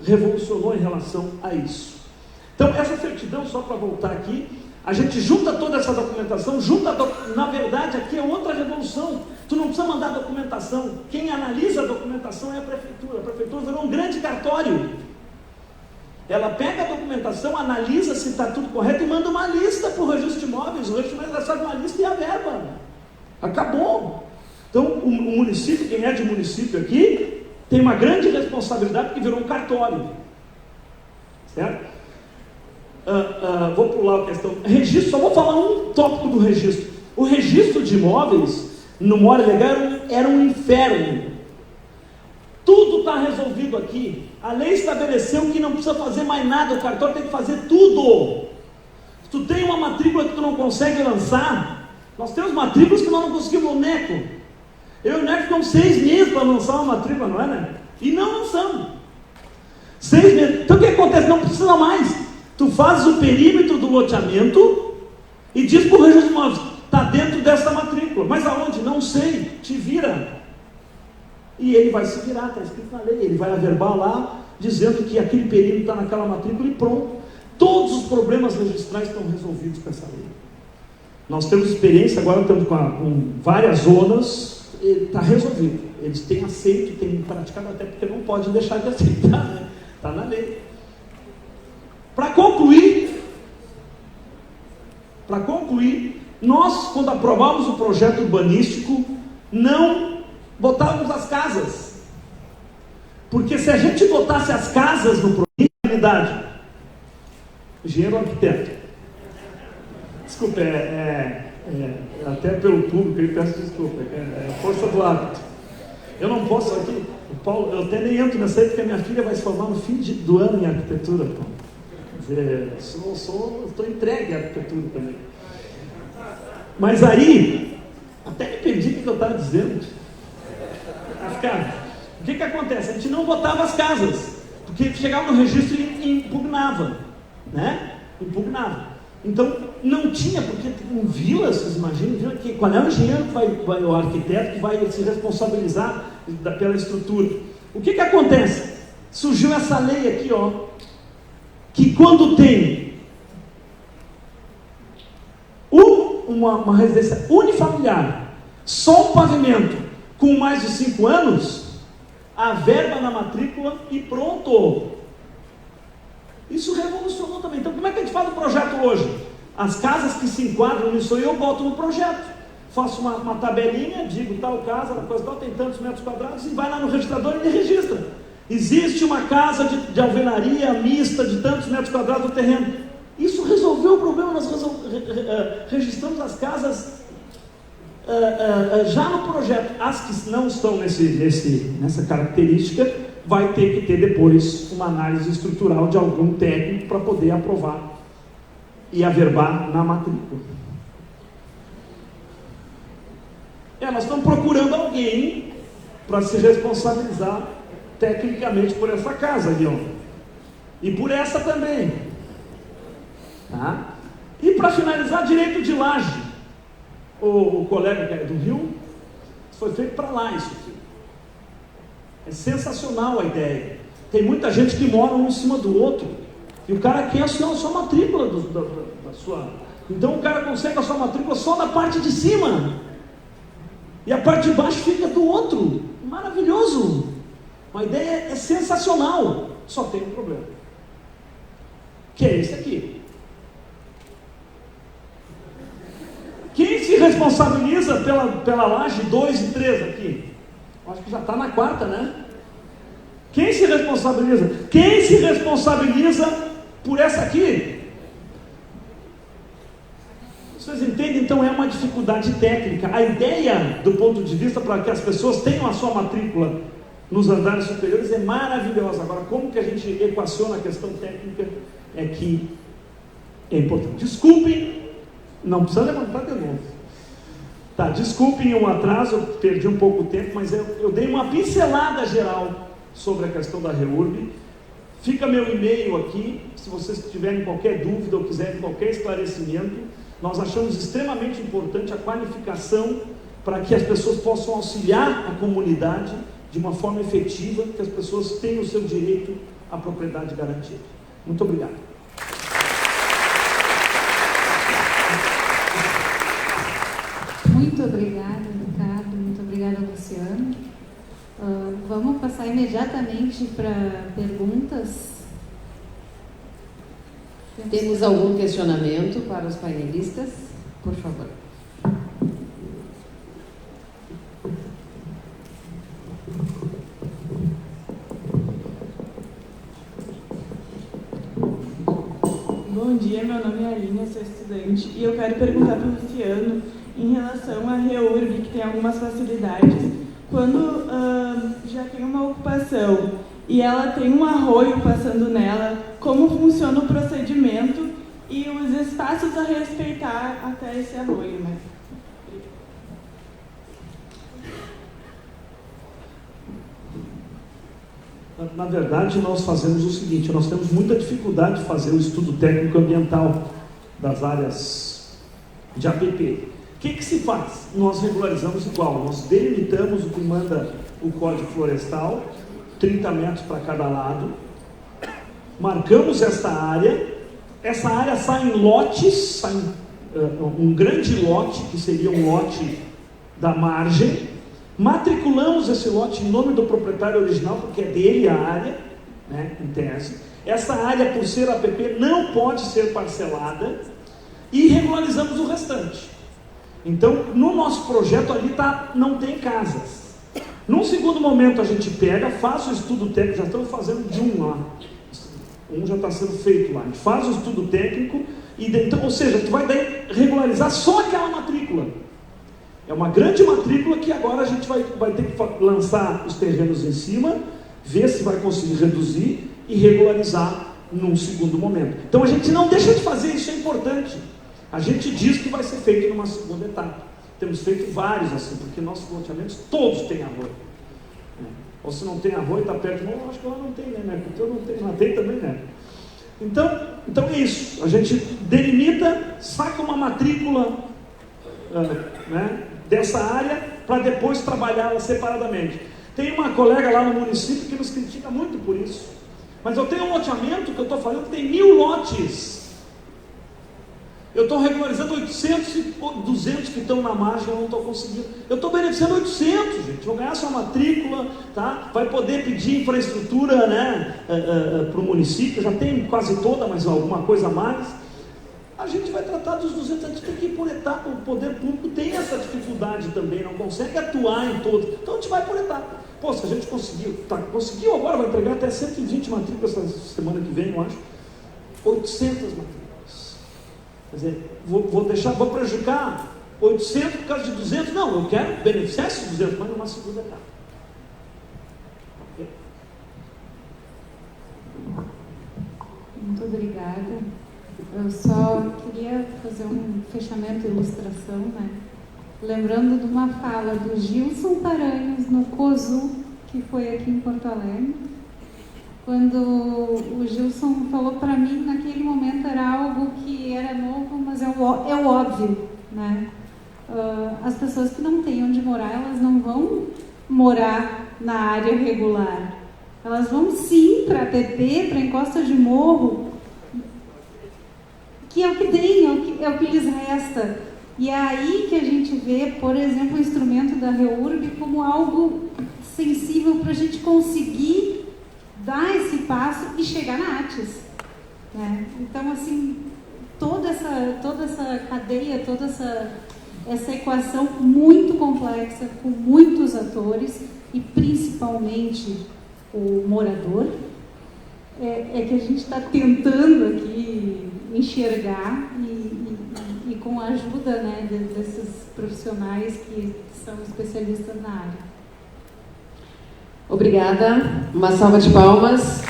Revolucionou em relação a isso. Então, essa certidão, só para voltar aqui, a gente junta toda essa documentação, na verdade, aqui é outra revolução. Tu não precisa mandar documentação. Quem analisa a documentação é a prefeitura. A prefeitura virou um grande cartório. Ela pega a documentação, analisa se está tudo correto e manda uma lista para o registro de imóveis. O registro de imóveis recebe uma lista e a verba. Acabou. Então, o município, quem é de município aqui, tem uma grande responsabilidade porque virou um cartório. Certo? Vou pular a questão. Registro, só vou falar um tópico do registro. O registro de imóveis no More Legal era um inferno. Tudo está resolvido aqui. A lei estabeleceu que não precisa fazer mais nada, o cartório tem que fazer tudo. Se tu tem uma matrícula que tu não consegue lançar, nós temos matrículas que nós não conseguimos no NECO. Eu e o NECO ficamos 6 meses para lançar uma matrícula, não é, né? E não lançamos. 6 meses. Então o que acontece? Não precisa mais. Tu fazes o perímetro do loteamento e diz para o registro de imóveis, está dentro dessa matrícula. Mas aonde? Não sei. Te vira. E ele vai se virar, está escrito na lei. Ele vai averbar lá, dizendo que aquele perímetro está naquela matrícula e pronto. Todos os problemas registrais estão resolvidos com essa lei. Nós temos experiência, agora estamos com várias zonas, está resolvido. Eles têm aceito, têm praticado, até porque não podem deixar de aceitar, né? Está na lei. Para concluir, nós, quando aprovamos o projeto urbanístico, não botávamos as casas. Porque se a gente botasse as casas no projeto, engenheiro ou arquiteto? Desculpa, até pelo público, eu peço desculpa, é força do hábito. Eu não posso aqui, Paulo, eu até nem entro nessa aí, porque a minha filha vai se formar no fim do ano em arquitetura, Paulo. Estou entregue à arquitetura também. Mas aí, até me perdi o que eu estava dizendo. O que acontece? A gente não botava as casas, porque chegava no registro e impugnava, né? Então, não tinha, porque em vilas, vocês imaginam, qual é o engenheiro o arquiteto que vai se responsabilizar pela estrutura? O que acontece? Surgiu essa lei aqui, ó, que quando tem uma residência unifamiliar, só um pavimento com mais de 5 anos, a verba na matrícula e pronto. Isso revolucionou também. Então, como é que a gente faz o projeto hoje? As casas que se enquadram nisso aí, eu boto no projeto. Faço uma tabelinha, digo tal casa, coisa tal, tem tantos metros quadrados, e vai lá no registrador e ele registra. Existe uma casa de alvenaria mista de tantos metros quadrados do terreno. Isso resolveu o problema, nós registramos as casas já no projeto. As que não estão nessa característica, vai ter que ter depois uma análise estrutural de algum técnico para poder aprovar e averbar na matrícula. Nós estamos procurando alguém para se responsabilizar tecnicamente por essa casa, Guilherme, e por essa também, tá? E para finalizar, direito de laje. O colega que é do Rio, foi feito para lá isso aqui. É sensacional a ideia. Tem muita gente que mora um em cima do outro, e o cara quer assinar a sua matrícula da sua. Então o cara consegue a sua matrícula só na parte de cima, e a parte de baixo fica do outro. Maravilhoso! Uma ideia é sensacional, só tem um problema, que é esse aqui. Quem se responsabiliza pela laje 2 e 3 aqui? Acho que já está na 4ª, né? Quem se responsabiliza? Quem se responsabiliza por essa aqui? Vocês entendem? Então é uma dificuldade técnica. A ideia, do ponto de vista para que as pessoas tenham a sua matrícula nos andares superiores, é maravilhosa. Agora, como que a gente equaciona a questão técnica é que é importante. Desculpem, não precisa levantar de novo. Tá, desculpem o atraso, eu perdi um pouco de tempo, mas eu dei uma pincelada geral sobre a questão da REURB. Fica meu e-mail aqui, se vocês tiverem qualquer dúvida ou quiserem qualquer esclarecimento. Nós achamos extremamente importante a qualificação para que as pessoas possam auxiliar a comunidade de uma forma efetiva, que as pessoas tenham o seu direito à propriedade garantido. Muito obrigado. Muito obrigada, Ricardo. Muito obrigada, Luciano. Vamos passar imediatamente para perguntas. Temos algum questionamento para os painelistas? Por favor. Bom dia, meu nome é Aline, eu sou estudante e eu quero perguntar para o Luciano em relação à REURB, que tem algumas facilidades. Quando já tem uma ocupação e ela tem um arroio passando nela, como funciona o procedimento e os espaços a respeitar até esse arroio, né? Na verdade, nós fazemos o seguinte, nós temos muita dificuldade de fazer o estudo técnico ambiental das áreas de APP. O que se faz? Nós regularizamos igual, nós delimitamos o que manda o Código Florestal, 30 metros para cada lado, marcamos essa área sai em lotes, sai um grande lote, que seria um lote da margem, matriculamos esse lote em nome do proprietário original, porque é dele a área, né, em tese. Essa área, por ser APP, não pode ser parcelada e regularizamos o restante. Então, no nosso projeto ali não tem casas. Num segundo momento a gente pega, faz o estudo técnico, já estamos fazendo de um lá. Um já está sendo feito lá. A gente faz o estudo técnico, então, ou seja, tu vai daí regularizar só aquela matrícula. É uma grande matrícula que agora a gente vai ter que lançar os terrenos em cima, ver se vai conseguir reduzir e regularizar num segundo momento. Então a gente não deixa de fazer, isso é importante. A gente diz que vai ser feito numa segunda etapa. Temos feito vários assim, porque nossos loteamentos todos têm arroio. Ou se não tem arroio, está perto, não, acho que lá não tem, né? Porque eu não tenho, lá tem também, né? Então é isso. A gente delimita, saca uma matrícula, né, dessa área para depois trabalhá-la separadamente. Tem uma colega lá no município que nos critica muito por isso. Mas eu tenho um loteamento que eu estou falando que tem 1000 lotes. Eu estou regularizando 800 e 200 que estão na margem, eu não estou conseguindo. Eu estou beneficiando 800, gente. Vou ganhar sua matrícula, tá? Vai poder pedir infraestrutura, né, para o município. Já tem quase toda, mas alguma coisa a mais. A gente vai tratar dos 200, a gente tem que ir por etapa. O poder público tem essa dificuldade também, não consegue atuar em todos. Então a gente vai por etapa. Pô, se a gente conseguiu agora, vai entregar até 120 matrículas essa semana que vem, eu acho. 800 matrículas. Quer dizer, vou prejudicar 800 por causa de 200? Não, eu quero beneficiar esses 200, mas numa segunda etapa. Okay? Muito obrigada. Eu só queria fazer um fechamento, ilustração, né? Lembrando de uma fala do Gilson Paranhos no COSU, que foi aqui em Porto Alegre, quando o Gilson falou para mim, naquele momento era algo que era novo, mas é o óbvio, né? As pessoas que não têm onde morar, elas não vão morar na área regular. Elas vão sim para APP, para encosta de morro, que é o que tem, é o que lhes resta. E é aí que a gente vê, por exemplo, o instrumento da REURB como algo sensível para a gente conseguir dar esse passo e chegar na ATES, né? Então, assim, toda essa cadeia, toda essa equação muito complexa, com muitos atores e principalmente o morador, é que a gente está tentando aqui enxergar e com a ajuda, né, desses profissionais que são especialistas na área. Obrigada. Uma salva de palmas.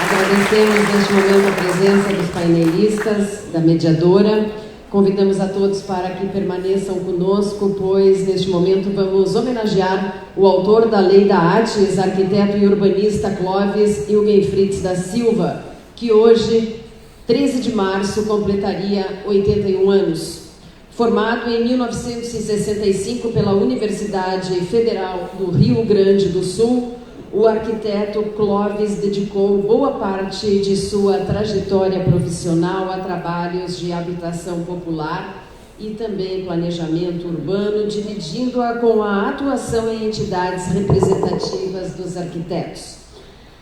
Agradecemos neste momento a presença dos painelistas, da mediadora. Convidamos a todos para que permaneçam conosco, pois neste momento vamos homenagear o autor da Lei da ATES, arquiteto e urbanista Clóvis Ilgen Fritz da Silva, que hoje, 13 de março, completaria 81 anos. Formado em 1965 pela Universidade Federal do Rio Grande do Sul, o arquiteto Clóvis dedicou boa parte de sua trajetória profissional a trabalhos de habitação popular e também planejamento urbano, dividindo-a com a atuação em entidades representativas dos arquitetos.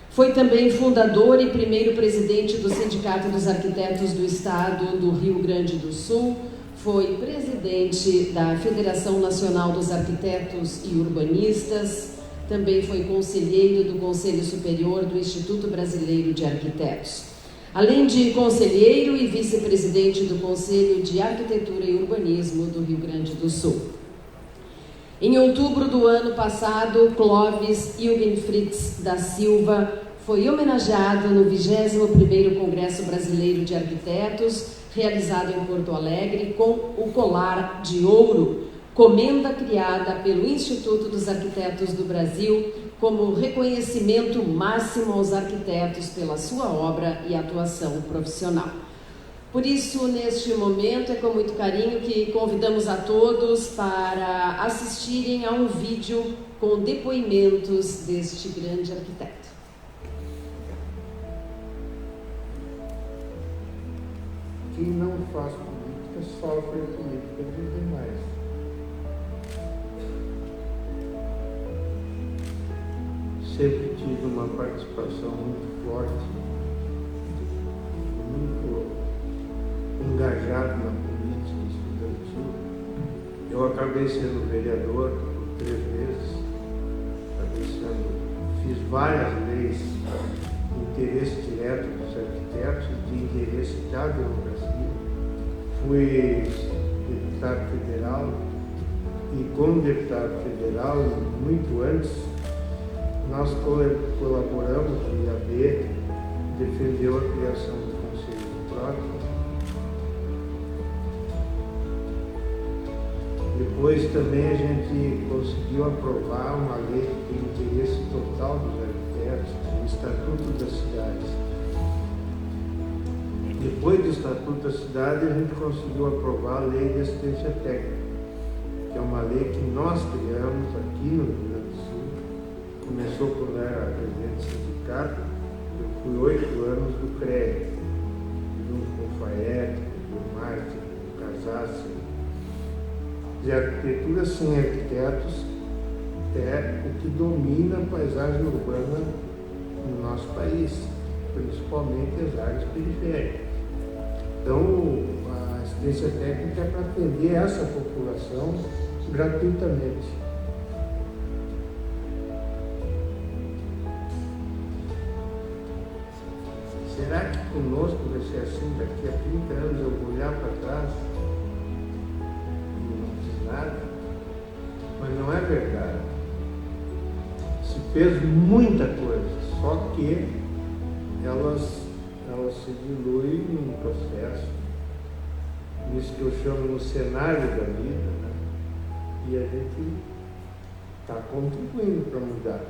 Foi também fundador e primeiro presidente do Sindicato dos Arquitetos do Estado do Rio Grande do Sul, foi presidente da Federação Nacional dos Arquitetos e Urbanistas, também foi conselheiro do Conselho Superior do Instituto Brasileiro de Arquitetos. Além de conselheiro e vice-presidente do Conselho de Arquitetura e Urbanismo do Rio Grande do Sul. Em outubro do ano passado, Clóvis Eugen Fritz da Silva foi homenageado no 21º Congresso Brasileiro de Arquitetos, realizado em Porto Alegre, com o Colar de Ouro, comenda criada pelo Instituto dos Arquitetos do Brasil, como reconhecimento máximo aos arquitetos pela sua obra e atuação profissional. Por isso, neste momento, é com muito carinho que convidamos a todos para assistirem a um vídeo com depoimentos deste grande arquiteto. Quem não faz política sofre a política dos demais. Sempre tive uma participação muito forte, muito engajado na política estudantil. Eu acabei sendo vereador por 3 vezes, fiz várias leis de interesse direto dos arquitetos e de interesse da democracia. Fui deputado federal e, como deputado federal, muito antes, nós colaboramos, o IAB defendeu a criação do Conselho próprio. Depois também a gente conseguiu aprovar uma lei que tem interesse total dos arquitetos, o Estatuto das Cidades. Depois do Estatuto da Cidade, a gente conseguiu aprovar a Lei de Assistência Técnica, que é uma lei que nós criamos aqui no Rio Grande do Sul. Começou quando eu era presidente do sindicato, eu fui 8 anos do CREA, junto com o FAET, com o Martin, com o Casassi. E a arquitetura sem arquitetos é o que domina a paisagem urbana no nosso país, principalmente as áreas periféricas. Então, a assistência técnica é para atender essa população gratuitamente. Será que conosco vai ser assim? Daqui a 30 anos eu vou olhar para trás e não fiz nada? Mas não é verdade. Se fez muita coisa, só que elas se diluem num processo, nisso que eu chamo no cenário da vida, né? E a gente está contribuindo para mudar.